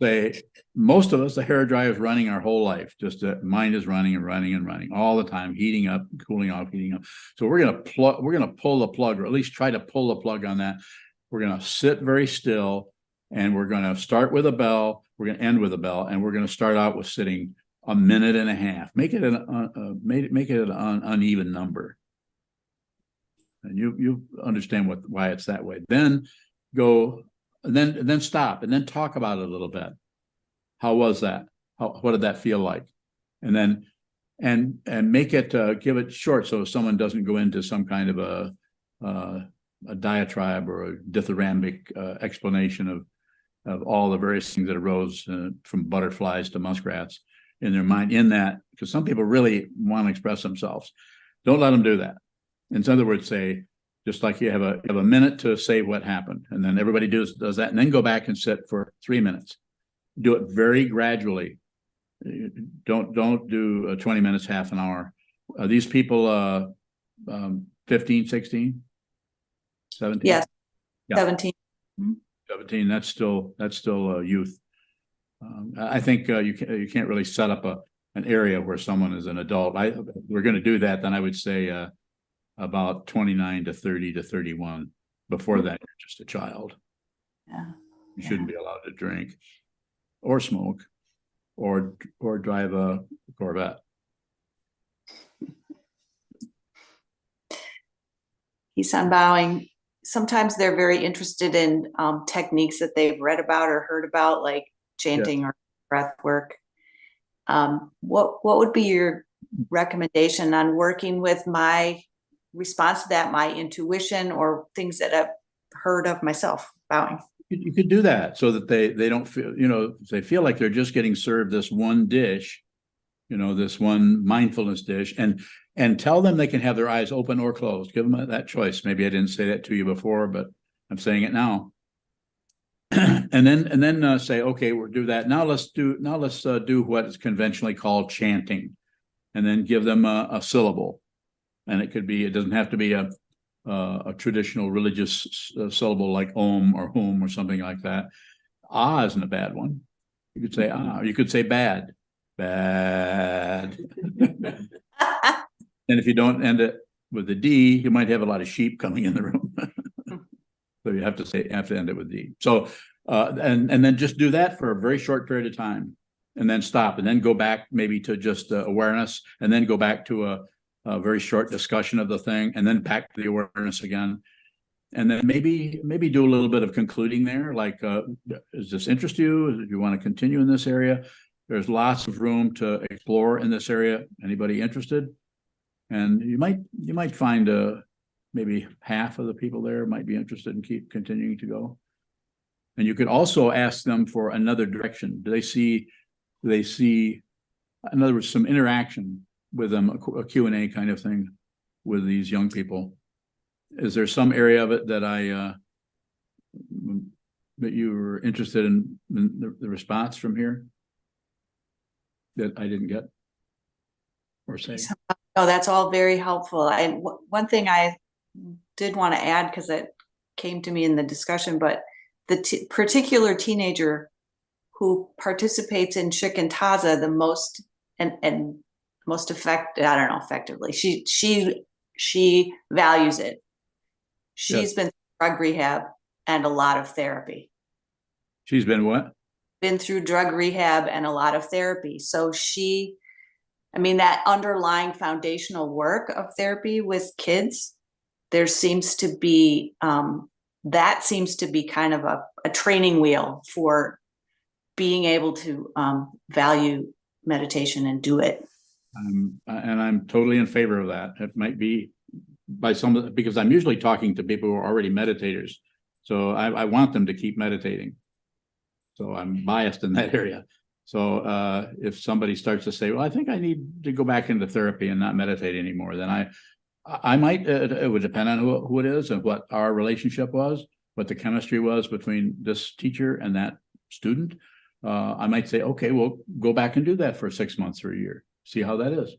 Sure. Most of us, the hair dryer is running our whole life. Just the mind is running and running and running all the time, heating up, cooling off, heating up. So we're gonna pull the plug, or at least try to pull the plug on that. We're gonna sit very still, and we're gonna start with a bell. We're gonna end with a bell, and we're gonna start out with sitting a minute and a half. Make it an uneven number, and you understand why it's that way. Then go. And then stop, and then talk about it a little bit. How was that? What did that feel like? And then make it give it short, so someone doesn't go into some kind of a diatribe or a dithyrambic explanation of all the various things that arose from butterflies to muskrats in their mind. In that, because some people really want to express themselves, don't let them do that. In other words, say, just like you have a minute to say what happened, and then everybody does that, and then go back and sit for 3 minutes. Do it very gradually. Don't do 20 minutes, half an hour. These people 15, 16, 17? Yes, Yeah. 17. 17, that's still youth. I think you can't really set up an area where someone is an adult. We're going to do that, then I would say about 29 to 30 to 31. Before that, you're just a child. Yeah. You shouldn't be allowed to drink or smoke or drive a Corvette. He's unbowing. Sometimes they're very interested in techniques that they've read about or heard about, like chanting or breath work. What would be your recommendation on working with my response to that, my intuition, or things that I've heard of myself bowing? You could do that so that they don't feel, they feel like they're just getting served this one dish, this one mindfulness dish, and tell them they can have their eyes open or closed. Give them that choice. Maybe I didn't say that to you before, but I'm saying it now. and then say, okay, we'll do that. Now let's do what is conventionally called chanting, and then give them a syllable. And it doesn't have to be a traditional religious syllable like Om or Hum or something like that. Ah isn't a bad one. You could say ah, or you could say bad. And if you don't end it with the D, you might have a lot of sheep coming in the room. So you have to end it with D. So and then just do that for a very short period of time, and then stop, and then go back maybe to just awareness, and then go back to a very short discussion of the thing, and then back to the awareness again. And then maybe do a little bit of concluding there, like, does this interest you? Do you want to continue in this area? There's lots of room to explore in this area. Anybody interested? And you might find maybe half of the people there might be interested in keep continuing to go. And you could also ask them for another direction. Do they see, in other words, some interaction with them, a Q&A kind of thing with these young people? Is there some area of it that But you were interested in the response from here? That I didn't get? Or say? Oh, that's all very helpful. And one thing I did want to add, because it came to me in the discussion, but the particular teenager who participates in Shikantaza the most and most effectively, she values it. She's been through drug rehab and a lot of therapy. She's been what? Been through drug rehab and a lot of therapy. So I mean, that underlying foundational work of therapy with kids, there seems to be, that seems to be kind of a training wheel for being able to value meditation and do it. And I'm totally in favor of that. It might be by because I'm usually talking to people who are already meditators. So I want them to keep meditating. So I'm biased in that area. So if somebody starts to say, well, I think I need to go back into therapy and not meditate anymore, then I might, it would depend on who it is and what our relationship was, what the chemistry was between this teacher and that student. I might say, okay, well, go back and do that for 6 months or a year. See how that is.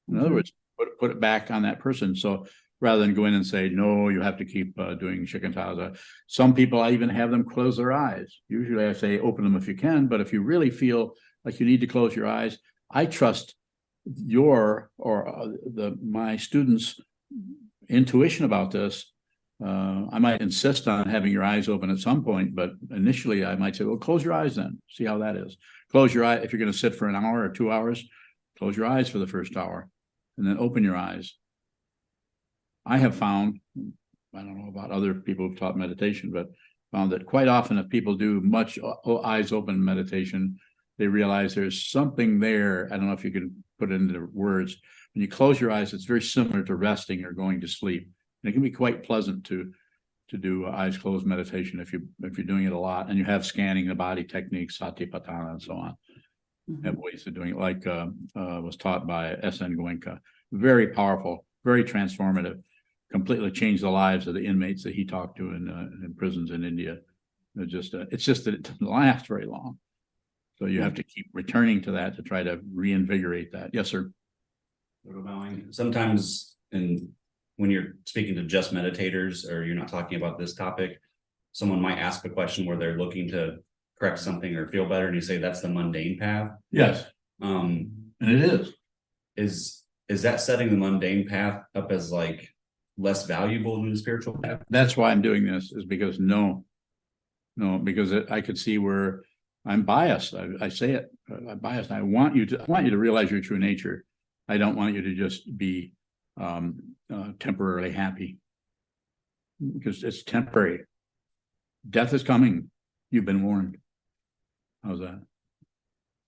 In other words, put it back on that person. So rather than go in and say, no, you have to keep doing Shikantaza. Some people, I even have them close their eyes. Usually I say, open them if you can, but if you really feel like you need to close your eyes, I trust my students' intuition about this. I might insist on having your eyes open at some point, but initially I might say, well, close your eyes then, see how that is. Close your eye. If you're going to sit for an hour or 2 hours, close your eyes for the first hour and then open your eyes. I have found, I don't know about other people who've taught meditation, but found that quite often if people do much eyes open meditation, they realize there's something there. I don't know if you can put it into words. When you close your eyes, it's very similar to resting or going to sleep. And it can be quite pleasant to do eyes closed meditation if you're doing it a lot and you have scanning the body techniques, satipatthana and so on. Have ways of doing it, like was taught by S.N. Goenka. Very powerful, very transformative. Completely changed the lives of the inmates that he talked to in prisons in India. It's just that it doesn't last very long. So you have to keep returning to that to try to reinvigorate that. Yes, sir. Sometimes when you're speaking to just meditators or you're not talking about this topic, someone might ask a question where they're looking to correct something or feel better, and you say that's the mundane path. Yes. And it is that setting the mundane path up as like less valuable than the spiritual path? That's why I'm doing this, is because because I could see where I'm biased. I say it, I'm biased. I want you to realize your true nature. I don't want you to just be temporarily happy, because it's temporary. Death is coming. You've been warned. How's that?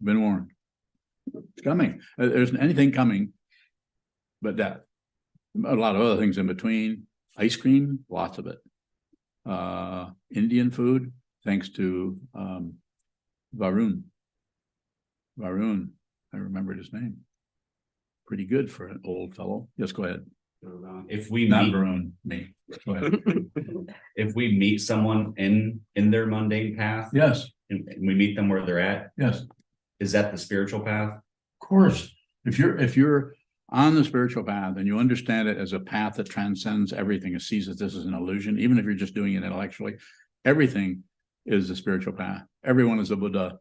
Been warned. It's coming. There's anything coming but death. A lot of other things in between. Ice cream, lots of it. Indian food, thanks to Varun. I remembered his name. Pretty good for an old fellow. Yes, go ahead. If we Not meet Varun, me. Go ahead. if we meet someone in their mundane path, Yes, and we meet them where they're at, yes, is that the spiritual path? of course. If you're on the spiritual path and you understand it as a path that transcends everything, and sees that this is an illusion, even if you're just doing it intellectually, everything is the spiritual path. Everyone is a Buddha.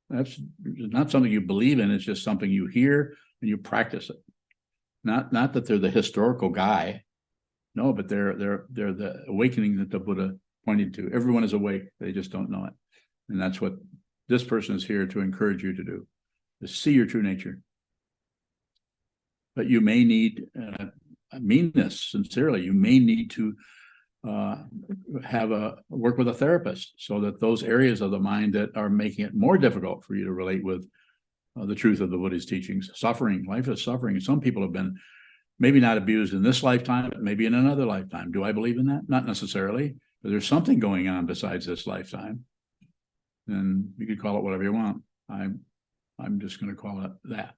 That's not something you believe in. It's just something you hear and you practice it. Not that they're the historical guy. No, but they're the awakening that the Buddha pointed to. Everyone is awake. They just don't know it. And that's what this person is here to encourage you to do, to see your true nature. But you may need, I mean this sincerely, you may need to work with a therapist so that those areas of the mind that are making it more difficult for you to relate with the truth of the Buddha's teachings. Suffering, life is suffering. Some people have been maybe not abused in this lifetime, but maybe in another lifetime. Do I believe in that? Not necessarily, but there's something going on besides this lifetime. And you could call it whatever you want. I'm just going to call it that.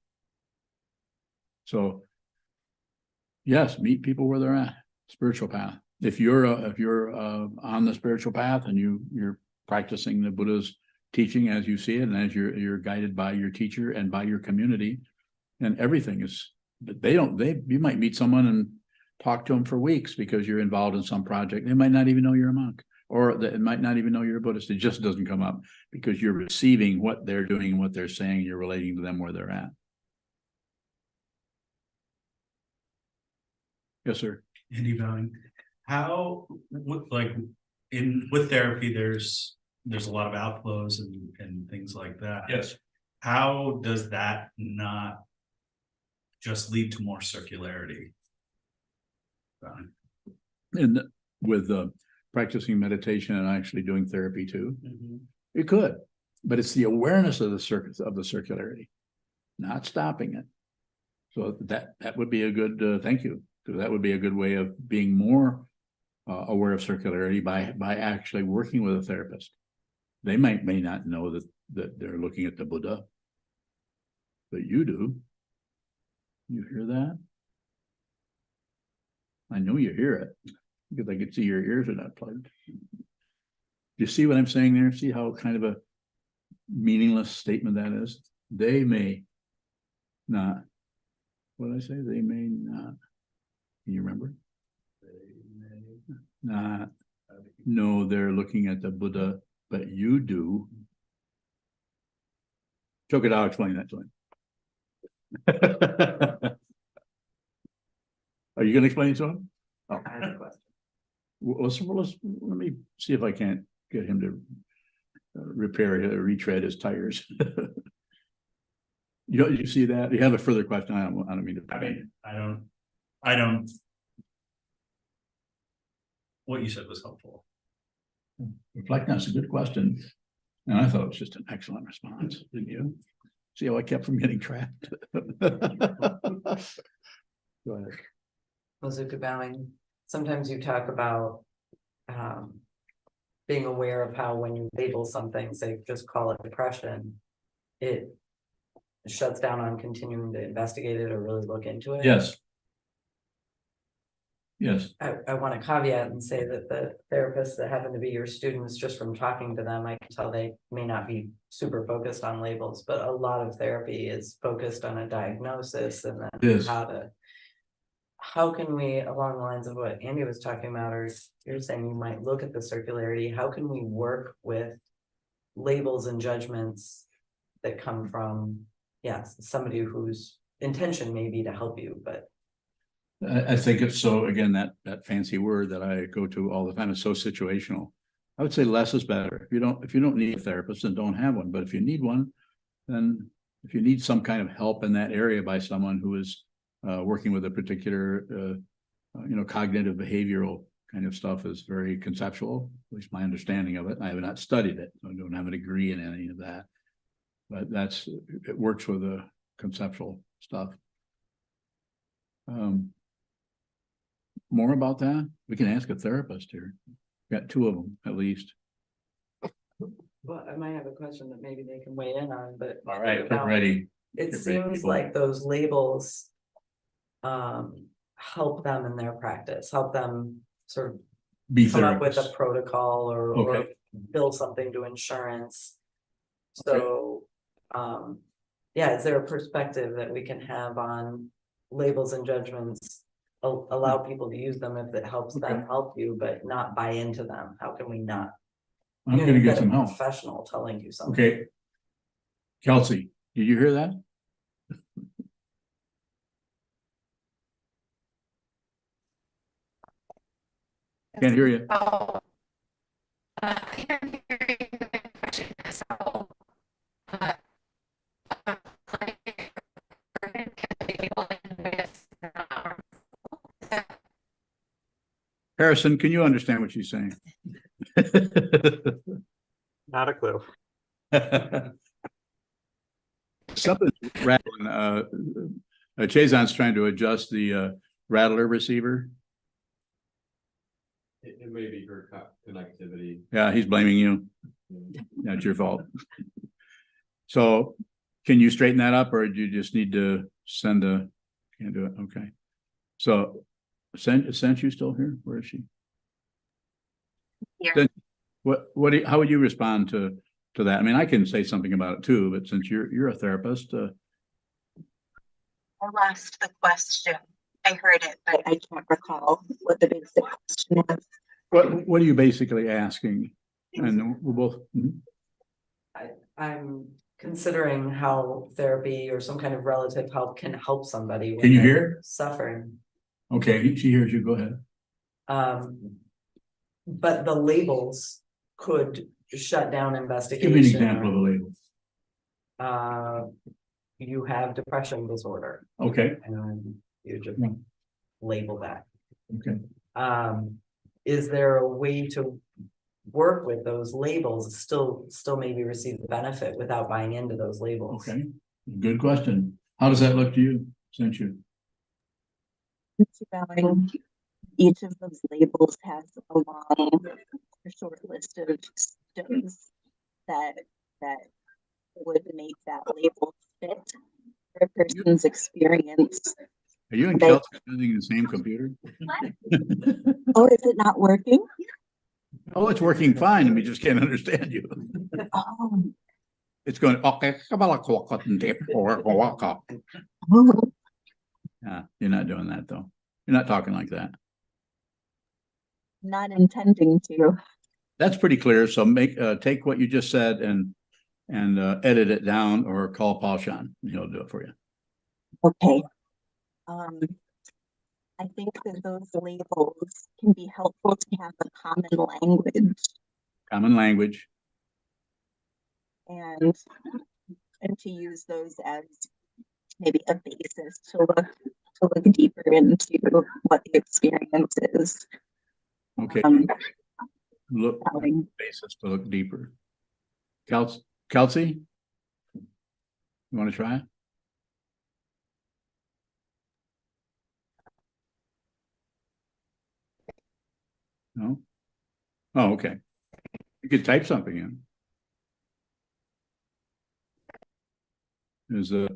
So yes, meet people where they're at. Spiritual path. if you're on the spiritual path and you're practicing the Buddha's teaching as you see it, and as you're guided by your teacher and by your community, and everything is, you might meet someone and talk to them for weeks because you're involved in some project. They might not even know you're a monk, or they might not even know you're a Buddhist. It just doesn't come up because you're receiving what they're doing and what they're saying. You're relating to them where they're at. Yes, sir. Andy Bowing, how, like, with therapy, there's a lot of outflows and things like that. Yes. How does that not just lead to more circularity? And with practicing meditation and actually doing therapy too, it could, but it's the awareness of the circularity, not stopping it. So that would be a good thank you. So that would be a good way of being more aware of circularity by actually working with a therapist. They may not know that they're looking at the Buddha, but you do. You hear that? I know you hear it because I can see your ears are not plugged. You see what I'm saying there? See how kind of a meaningless statement that is? They may not. What did I say? They may not. Can you remember? Not. No, they're looking at the Buddha, but you do. Choke it out, explain that to him. Are you going to explain it to him? Oh. I have a question. Let me see if I can't get him to retread his tires. You see that? You have a further question? I don't mean to. I mean, I don't. What you said was helpful. Reflecting, that's a good question. And I thought it was just an excellent response, didn't you? See how I kept from getting trapped? Go ahead. Mazuka Bowing, sometimes you talk about being aware of how when you label something, say just call it depression, it shuts down on continuing to investigate it or really look into it. Yes. Yes. I want to caveat and say that the therapists that happen to be your students, just from talking to them, I can tell they may not be super focused on labels, but a lot of therapy is focused on a diagnosis and then how can we, along the lines of what Andy was talking about, or you're saying you might look at the circularity, how can we work with labels and judgments that come from, yes, somebody whose intention may be to help you, but I think it's so, again, that fancy word that I go to all the time is so situational. I would say less is better. If you don't need a therapist, then don't have one. But if you need one, then if you need some kind of help in that area by someone who is working with a particular, cognitive behavioral kind of stuff is very conceptual, at least my understanding of it. I have not studied it. I don't have a degree in any of that, but it works with the conceptual stuff. More about that? We can ask a therapist here. Got two of them at least. well, I might have a question that maybe they can weigh in on, but. All right, get ready. It Get ready, seems people. like those labels help them in their practice, help them sort of Be come up with a therapists. protocol or Okay. bill something to insurance. So, yeah, is there a perspective that we can have on labels and judgments? Allow people to use them if it helps them Okay. help you, but not buy into them. How can we not? I'm gonna You've get got a some help. professional telling you something. Okay. Kelsey, did you hear that? Can't hear you. Harrison, can you understand what she's saying? Not a clue. Something's rattling. Chazon's trying to adjust the rattler receiver. It may be her connectivity. Yeah, he's blaming you. That's your fault. So can you straighten that up, or do you just need to can't do it? Okay. So Senchu still here? Where is she? How would you respond to that? I mean, I can say something about it too, but since you're a therapist, I lost the question. I heard it, but I can't recall what the basic question was. what are you basically asking? And we'll both, I'm considering how therapy or some kind of relative help can help somebody. when Can you they're hear? Suffering. okay, she hears you, go ahead. But the labels could shut down Give investigation. me an example of a label. You have depression disorder Okay, and you just Yeah. label that. okay. Is there a way to work with those labels, still maybe receive the benefit without buying into those labels? Okay, good question. How does that look to you, since you? Each of those labels has a long or short list of symptoms that would make that label fit for a person's experience. Are you and Kelsey using the same computer? Oh, is it not working? Oh, it's working fine, and we just can't understand you. Oh, It's going, okay. oh, Yeah, you're not doing that though. You're not talking like that. not intending to. That's pretty clear. So take what you just said and edit it down or call Paul Sean. He'll do it for you. Okay. I think that those labels can be helpful to have a common language Common language. and to use those as maybe a basis to look deeper into what the experience is. Okay, look, Telling. basis to look deeper. Kelsey? You want to try it? No? Oh, okay. You could type something in. I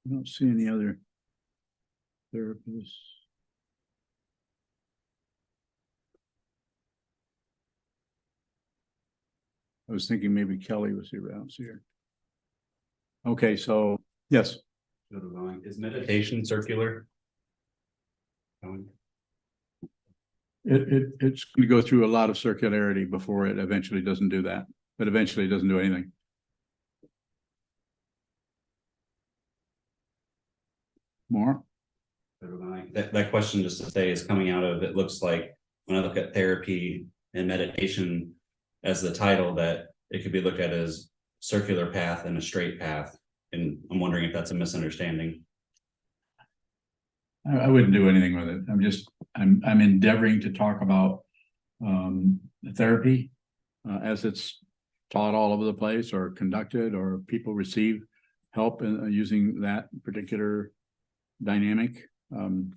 don't see any other therapists. I was thinking maybe Kelly was here, I don't see her. Okay, so, yes. Is meditation circular? It's going to go through a lot of circularity before it eventually doesn't do that, but eventually it doesn't do anything. More? That question, just to say, is coming out of, it looks like when I look at therapy and meditation as the title, that it could be looked at as circular path and a straight path. And I'm wondering if that's a misunderstanding. I wouldn't do anything with it. I'm endeavoring to talk about therapy as it's taught all over the place or conducted or people receive help in using that particular dynamic.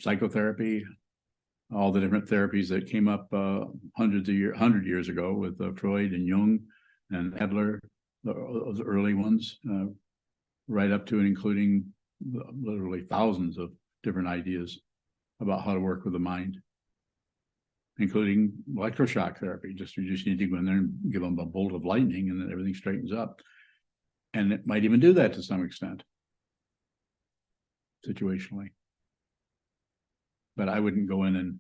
Psychotherapy, all the different therapies that came up 100 years ago with Freud and Jung and Adler, those early ones, right up to and including literally thousands of different ideas about how to work with the mind, including electroshock therapy. You just need to go in there and give them a bolt of lightning and then everything straightens up. And it might even do that to some extent, situationally. But I wouldn't go in and,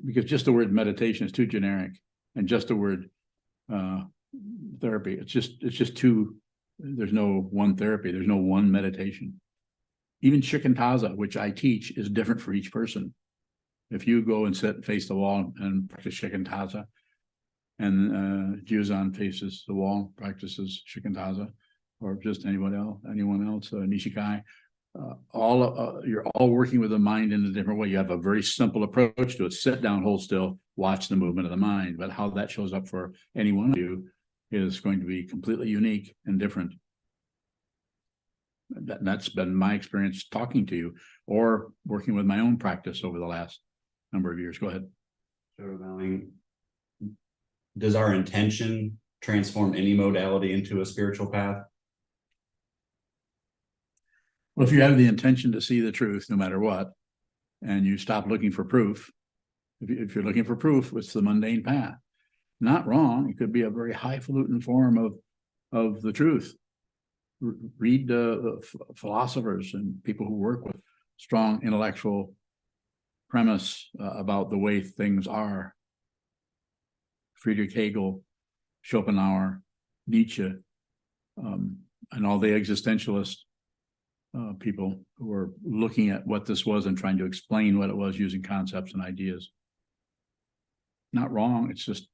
because just the word meditation is too generic, and just the word therapy, it's just too, there's no one therapy, there's no one meditation. Even shikantaza, which I teach, is different for each person. If you go and sit and face the wall and practice shikantaza, and Juzan faces the wall, practices shikantaza, or just anyone else, Nishikai, you're all working with the mind in a different way. You have a very simple approach to it. Sit down, hold still, watch the movement of the mind. But how that shows up for any one of you is going to be completely unique and different. That's been my experience talking to you or working with my own practice over the last number of years. Go ahead. Does our intention transform any modality into a spiritual path? Well, if you have the intention to see the truth, no matter what, and you stop looking for proof, If you're looking for proof, it's the mundane path. Not wrong. It could be a very highfalutin form of the truth. Read philosophers and people who work with strong intellectual premise about the way things are. Friedrich Hegel, Schopenhauer, Nietzsche, and all the existentialist people who were looking at what this was and trying to explain what it was using concepts and ideas. Not wrong. It's just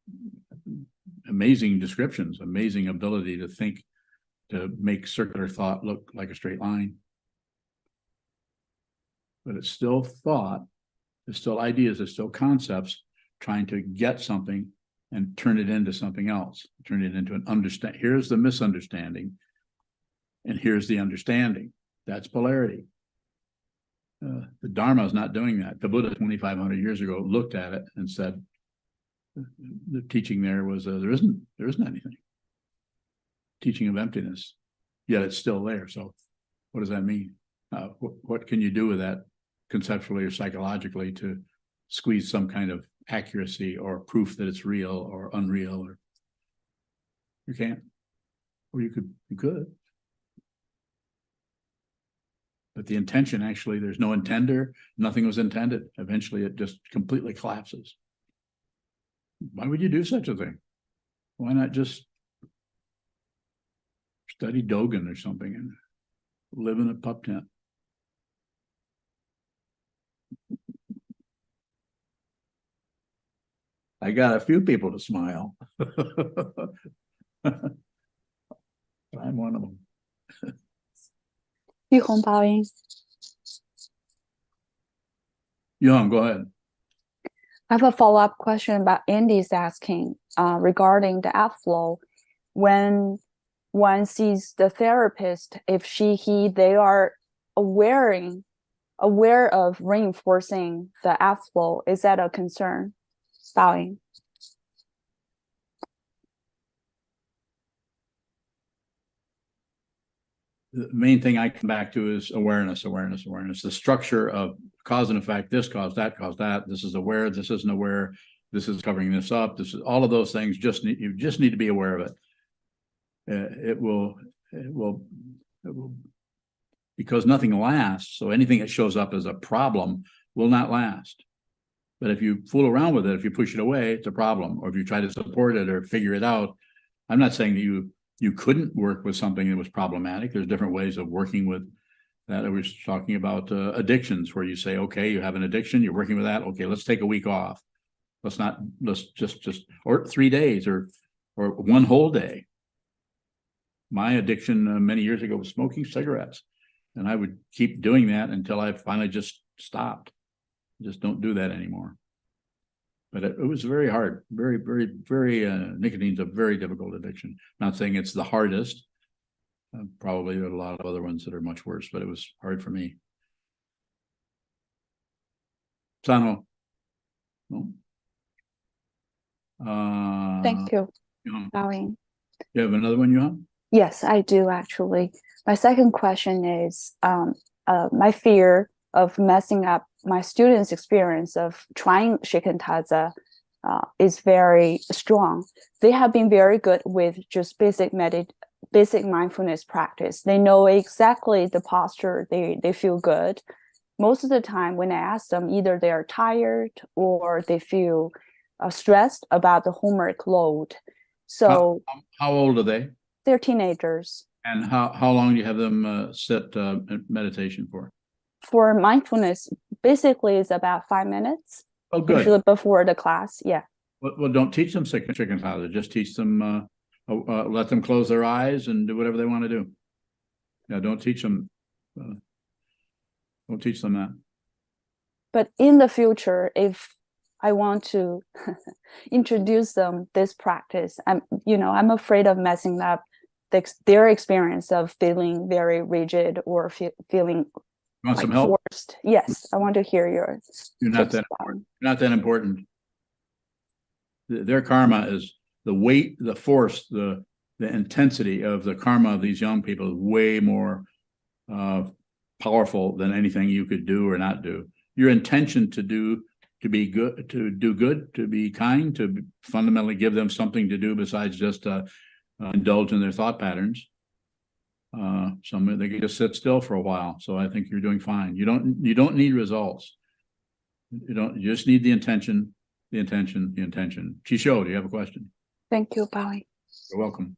amazing descriptions, amazing ability to think, to make circular thought look like a straight line. But it's still thought, it's still ideas, it's still concepts trying to get something and turn it into something else, turn it into an understand. Here's the misunderstanding, and here's the understanding. That's polarity. The Dharma is not doing that. The Buddha 2,500 years ago looked at it and said, the teaching there was there isn't anything. Teaching of emptiness, yet it's still there. So what does that mean? What can you do with that conceptually or psychologically to squeeze some kind of accuracy or proof that it's real or unreal? Or you can't. Or you could. But the intention, actually, there's no intender. Nothing was intended. Eventually, it just completely collapses. Why would you do such a thing? Why not just study Dogen or something and live in a pup tent? I got a few people to smile. I'm one of them. 玉红报应。 Young, go ahead. I have a follow-up question about Andy's asking regarding the outflow. When one sees the therapist, if they are aware of reinforcing the outflow, is that a concern? Bowing. The main thing I come back to is awareness. The structure of cause and effect, this caused that, this is aware, this isn't aware, this is covering this up, this is all of those things. You just need to be aware of it. It will, because nothing lasts. So anything that shows up as a problem will not last. But if you fool around with it, if you push it away, it's a problem. Or if you try to support it or figure it out, I'm not saying that you couldn't work with something that was problematic. There's different ways of working with that. I was talking about addictions, where you say, okay, you have an addiction, you're working with that. Okay, let's take a week off. Let's just or 3 days or one whole day. My addiction many years ago was smoking cigarettes, and I would keep doing that until I finally just stopped. Just don't do that anymore. But it was very hard, very nicotine's a very difficult addiction. Not saying it's the hardest. Probably there are a lot of other ones that are much worse, but it was hard for me. Sano. No. Thank you. Yuhan. Bowing. You have another one, Yuhan? Yes, I do actually. My second question is my fear of messing up my students' experience of trying Shikantaza is very strong. They have been very good with just basic mindfulness practice. They know exactly the posture, they feel good. Most of the time when I ask them, either they are tired or they feel stressed about the homework load. So how old are they? They're teenagers. And how long do you have them sit meditation for? For mindfulness, basically it's about 5 minutes. Oh, good. Usually before the class, yeah. Well, don't teach them Shikantaza. Just teach them, let them close their eyes and do whatever they want to do. Yeah, don't teach them that. But in the future, if I want to introduce them this practice, I'm afraid of messing up their experience of feeling very rigid or feeling You want like some help? forced. Yes, I want to hear yours. You're not that important. You're not that important. Their karma is the weight, the force, the intensity of the karma of these young people is way more powerful than anything you could do or not do. Your intention to do to be good, to do good, to be kind, to fundamentally give them something to do besides just indulge in their thought patterns. Some they can just sit still for a while. So I think you're doing fine. You don't need results. You just need the intention. Chisho, do you have a question? Thank you, Bowie. You're welcome.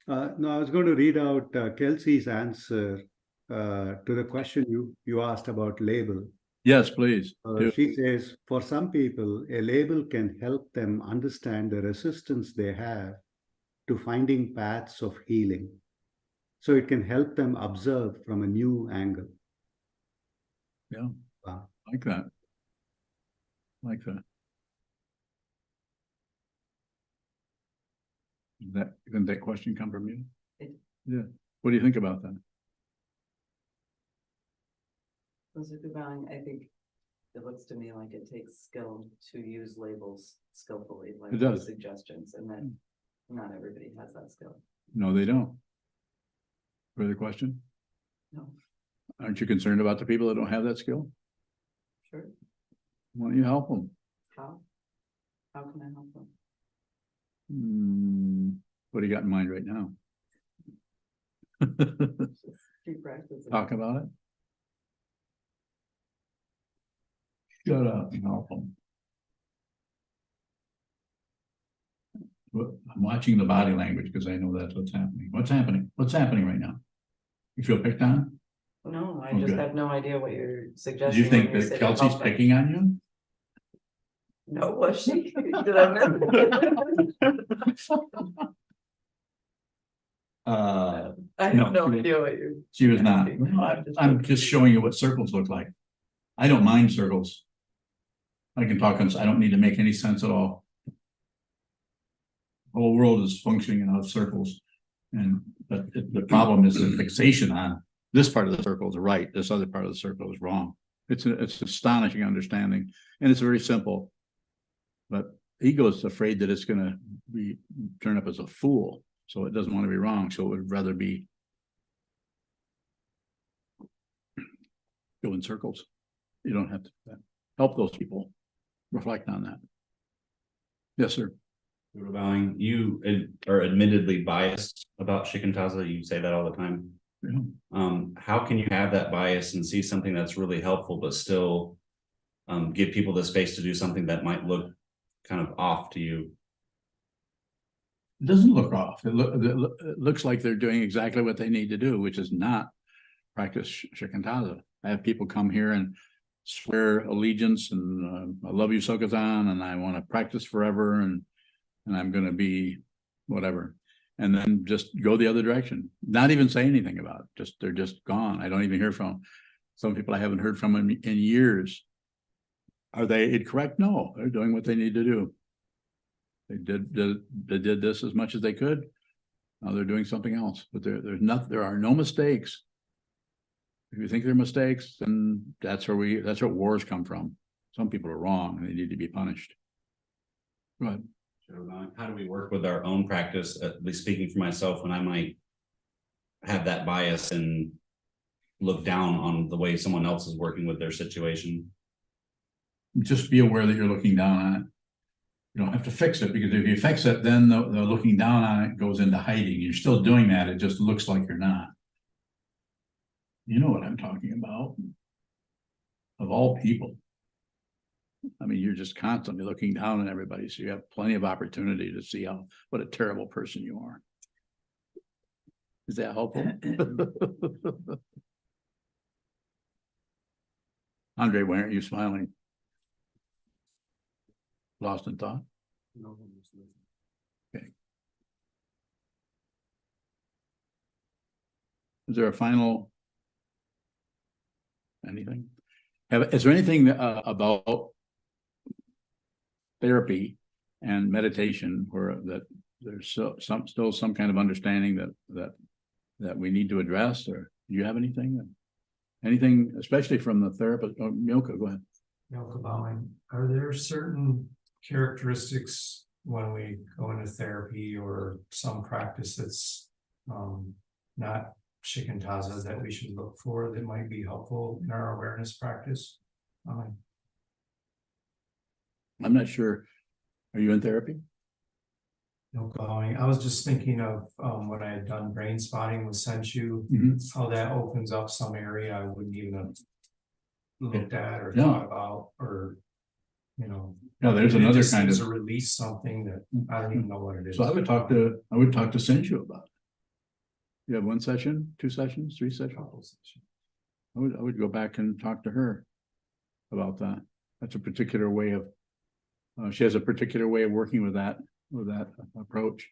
No, I was going to read out Kelsey's answer to the question you asked about label. Yes, please. She says, for some people, a label can help them understand the resistance they have to finding paths of healing. So it can help them observe from a new angle. Yeah, Wow. like that. Like that. Didn't that question come from you? Yeah. What do you think about that? I think it looks to me like it takes skill to use labels skillfully, like It does. suggestions, and that not everybody has that skill. No, they don't. Further question? No, Aren't you concerned about the people that don't have that skill? sure. Why don't you help them? How? How can I help them? What do you got in mind right now? Keep practicing. Talk about it. Shut up and help them. I'm watching the body language because I know that's what's happening. What's happening? What's happening right now? You feel picked on? No, I Oh, just good. have no idea what you're Do suggesting. you think when that say Kelsey's help them. picking on you? No, was she? Did I miss I have No, no she- idea what you're. She was not. asking. I'm just showing you what circles look like. I don't mind circles. I can talk, I don't need to make any sense at all. The whole world is functioning out of circles. But the problem is the fixation on this part of the circle is right, this other part of the circle is wrong. It's astonishing understanding, and it's very simple. But ego is afraid that it's gonna turn up as a fool, so it doesn't want to be wrong, so it would rather be go in circles. You don't have to help those people. Reflect on that. Yes, sir. Bowing, you are admittedly biased about Shikantaza. You say that all the time. Yeah. How can you have that bias and see something that's really helpful, but still give people the space to do something that might look kind of off to you? It doesn't look off. It looks like they're doing exactly what they need to do, which is not practice Shikantaza. I have people come here and swear allegiance and I love you, Sokuzan, and I want to practice forever and I'm going to be whatever, and then just go the other direction. Not even say anything about it. They're just gone. I don't even hear from them. Some people I haven't heard from in years. Are they incorrect? No, they're doing what they need to do. They did this as much as they could. Now they're doing something else. But there are no mistakes. If you think they're mistakes, then that's where wars come from. Some people are wrong and they need to be punished. Go ahead. How do we work with our own practice, at least speaking for myself, when I might have that bias and look down on the way someone else is working with their situation? Just be aware that you're looking down on it. You don't have to fix it, because if you fix it, then the looking down on it goes into hiding. You're still doing that. It just looks like you're not. You know what I'm talking about. Of all people. I mean, you're just constantly looking down on everybody, so you have plenty of opportunity to see what a terrible person you are. Is that helpful? Andre, why aren't you smiling? Lost in thought? Okay. Is there a final? Anything? Is there anything about therapy and meditation where that there's still some kind of understanding that we need to address, or do you have anything, especially from the therapist? Oh, Milka, go ahead. Milka Bowing, are there certain characteristics when we go into therapy or some practice that's not Shikantaza that we should look for that might be helpful in our awareness practice? I'm not sure. Are you in therapy? No going. I was just thinking of when I had done brain spotting with Sensu, how that opens up some area I wouldn't even have looked at or Yeah. thought about, or you know. Yeah, there's it another just kind seems of. to release something that I don't even know what it is. So I would talk to Senju about it. You have 1 session, 2 sessions, 3 sessions? I would go back and talk to her about that. That's a particular way of, she has a particular way of working with that approach.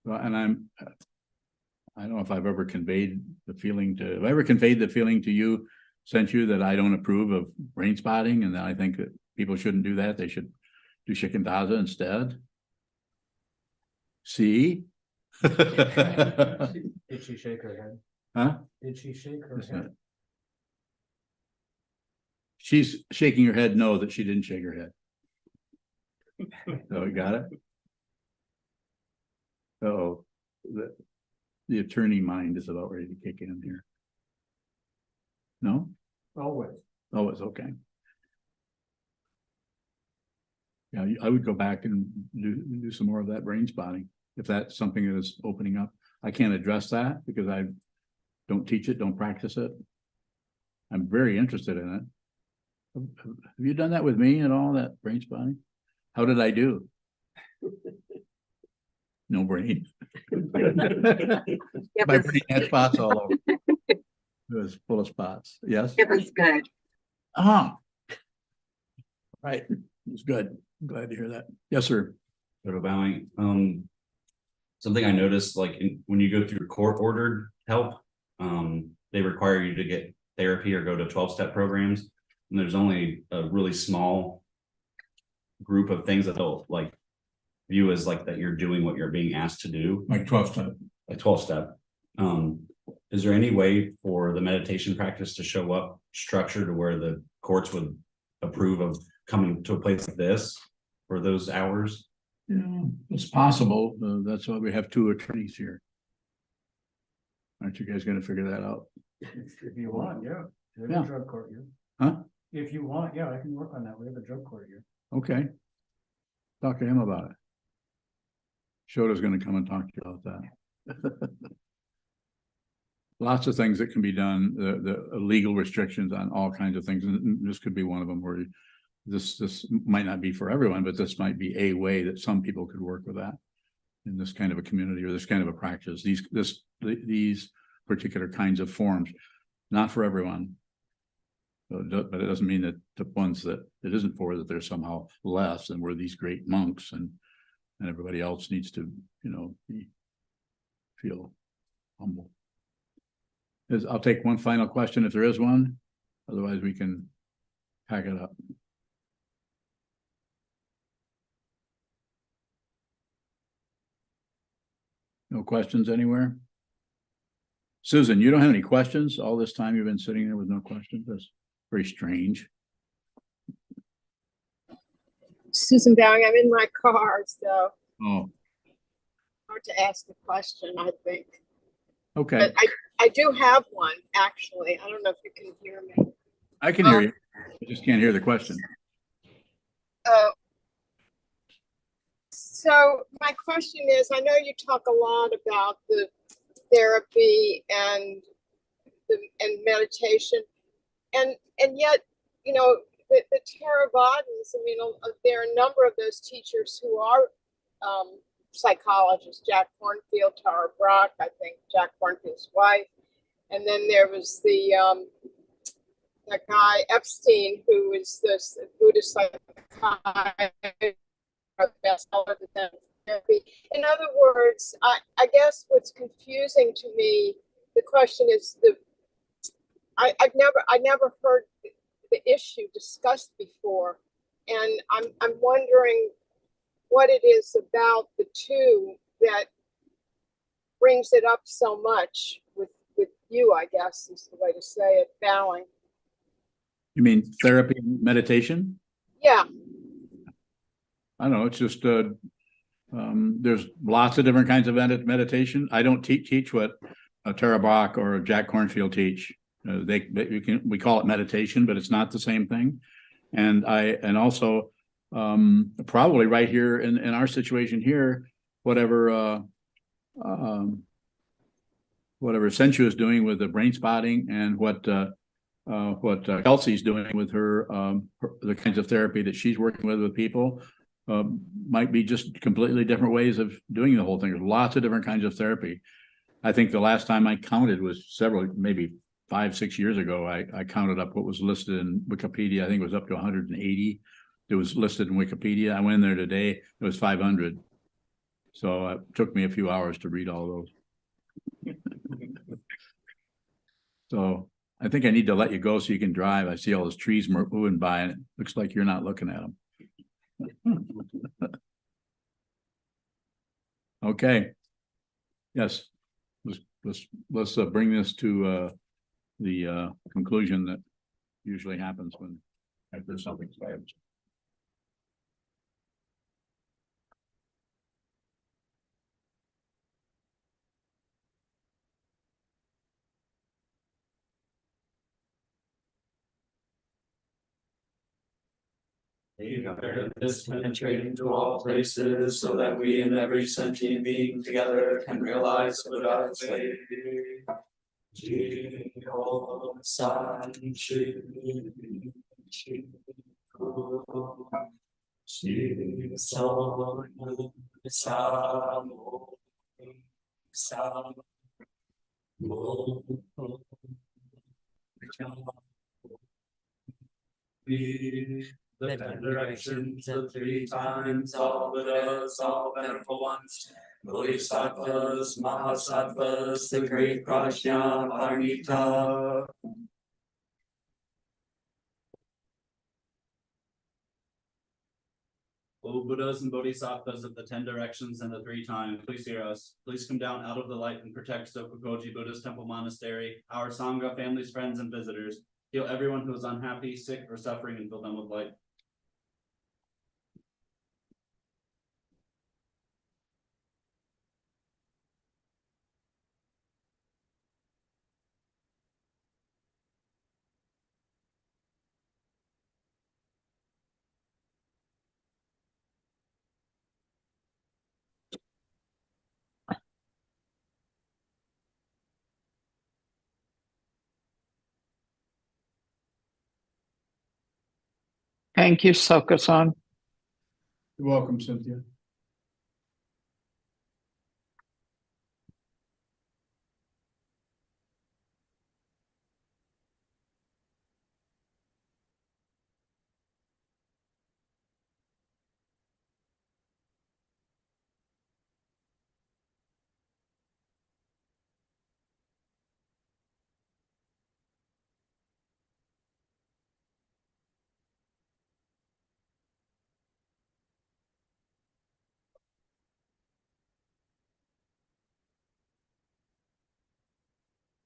And I don't know if I've ever conveyed the feeling to, have I ever conveyed the feeling to you, Senju, that I don't approve of brain spotting and that I think that people shouldn't do that. They should do shikantaza instead. See? Did she shake her head? Huh? Did she shake her That's head? not- She's shaking her head no, that she didn't shake her head. So we got it? Oh, the attorney mind is about ready to kick in here. No? Always. Oh, it's okay. Yeah, I would go back and do some more of that brain spotting, if that's something that is opening up. I can't address that because I don't teach it, don't practice it. I'm very interested in it. Have you done that with me at all, that brain spotting? How did I do? No brain. My brain had spots all over. It was full of spots. Yes? It was good. Right. It was good. I'm glad to hear that. Yes, sir. Sort of bowing. Something I noticed, like when you go through court ordered help, they require you to get therapy or go to 12-step programs. And there's only a really small group of things that they'll like view as like that you're doing what you're being asked to do. Like 12-step. Like 12-step. Is there any way for the meditation practice to show up structured to where the courts would approve of coming to a place like this for those hours? Yeah, it's possible. That's why we have 2 attorneys here. Aren't you guys gonna figure that out? If you want, yeah. We have Yeah. a drug court here. Huh? If you want, yeah, I can work on that. We have a drug court here. Okay. Talk to him about it. Shoda's gonna come and talk to you about that. Lots of things that can be done, the legal restrictions on all kinds of things, and this could be one of them where this might not be for everyone, but this might be a way that some people could work with that in this kind of a community or this kind of a practice, these particular kinds of forms, not for everyone. But it doesn't mean that the ones that it isn't for, that they're somehow less and we're these great monks and everybody else needs to, feel humble. I'll take one final question if there is one. Otherwise we can pack it up. No questions anywhere? Susan, you don't have any questions? All this time you've been sitting there with no questions? That's very strange. Susan Bowing, I'm in my car, so Oh, hard to ask a question, I think. okay. But I do have one, actually. I don't know if you can hear me. I can hear you. I just can't hear the question. So my question is, I know you talk a lot about the therapy and meditation, and yet, the Theravadins, there are a number of those teachers who are psychologists, Jack Kornfield, Tara Brach, I think Jack Kornfield's wife, and then there was that guy Epstein, who is this Buddhist psychiatrist, bestseller, the therapy. In other words, I guess what's confusing to me, the question is I never heard the issue discussed before, and I'm wondering what it is about the two that brings it up so much with you, I guess is the way to say it, Bowing. You mean therapy and meditation? Yeah. I don't know. It's just, there's lots of different kinds of meditation. I don't teach what a Tara Brach or Jack Kornfield teach. we call it meditation, but it's not the same thing. And also, probably right here in our situation here, whatever Sensu is doing with the brain spotting and what Kelsey's doing with the kinds of therapy that she's working with people, might be just completely different ways of doing the whole thing. There's lots of different kinds of therapy. I think the last time I counted was maybe 5-6 years ago. I counted up what was listed in Wikipedia. I think it was up to 180. It was listed in Wikipedia. I went there today. It was 500. So it took me a few hours to read all those. So I think I need to let you go so you can drive. I see all those trees moving by, and it looks like you're not looking at them. Okay. Yes. Let's bring this to the conclusion that usually happens when after something's bad. This penetrating to all places, so that we and every sentient being together can realize what God's way. The 10 directions, the 3 times, all Buddhas, all venerable ones, Bodhisattvas, Mahasattvas, the great Prajna Paramita. O Buddhas and Bodhisattvas of the 10 directions and the 3 times, please hear us. Please come down out of the light and protect Sokukoji Buddhist Temple Monastery, our Sangha, families, friends, and visitors. Heal everyone who is unhappy, sick, or suffering, and fill them with light. Thank you, Sokuzan. You're welcome, Cynthia.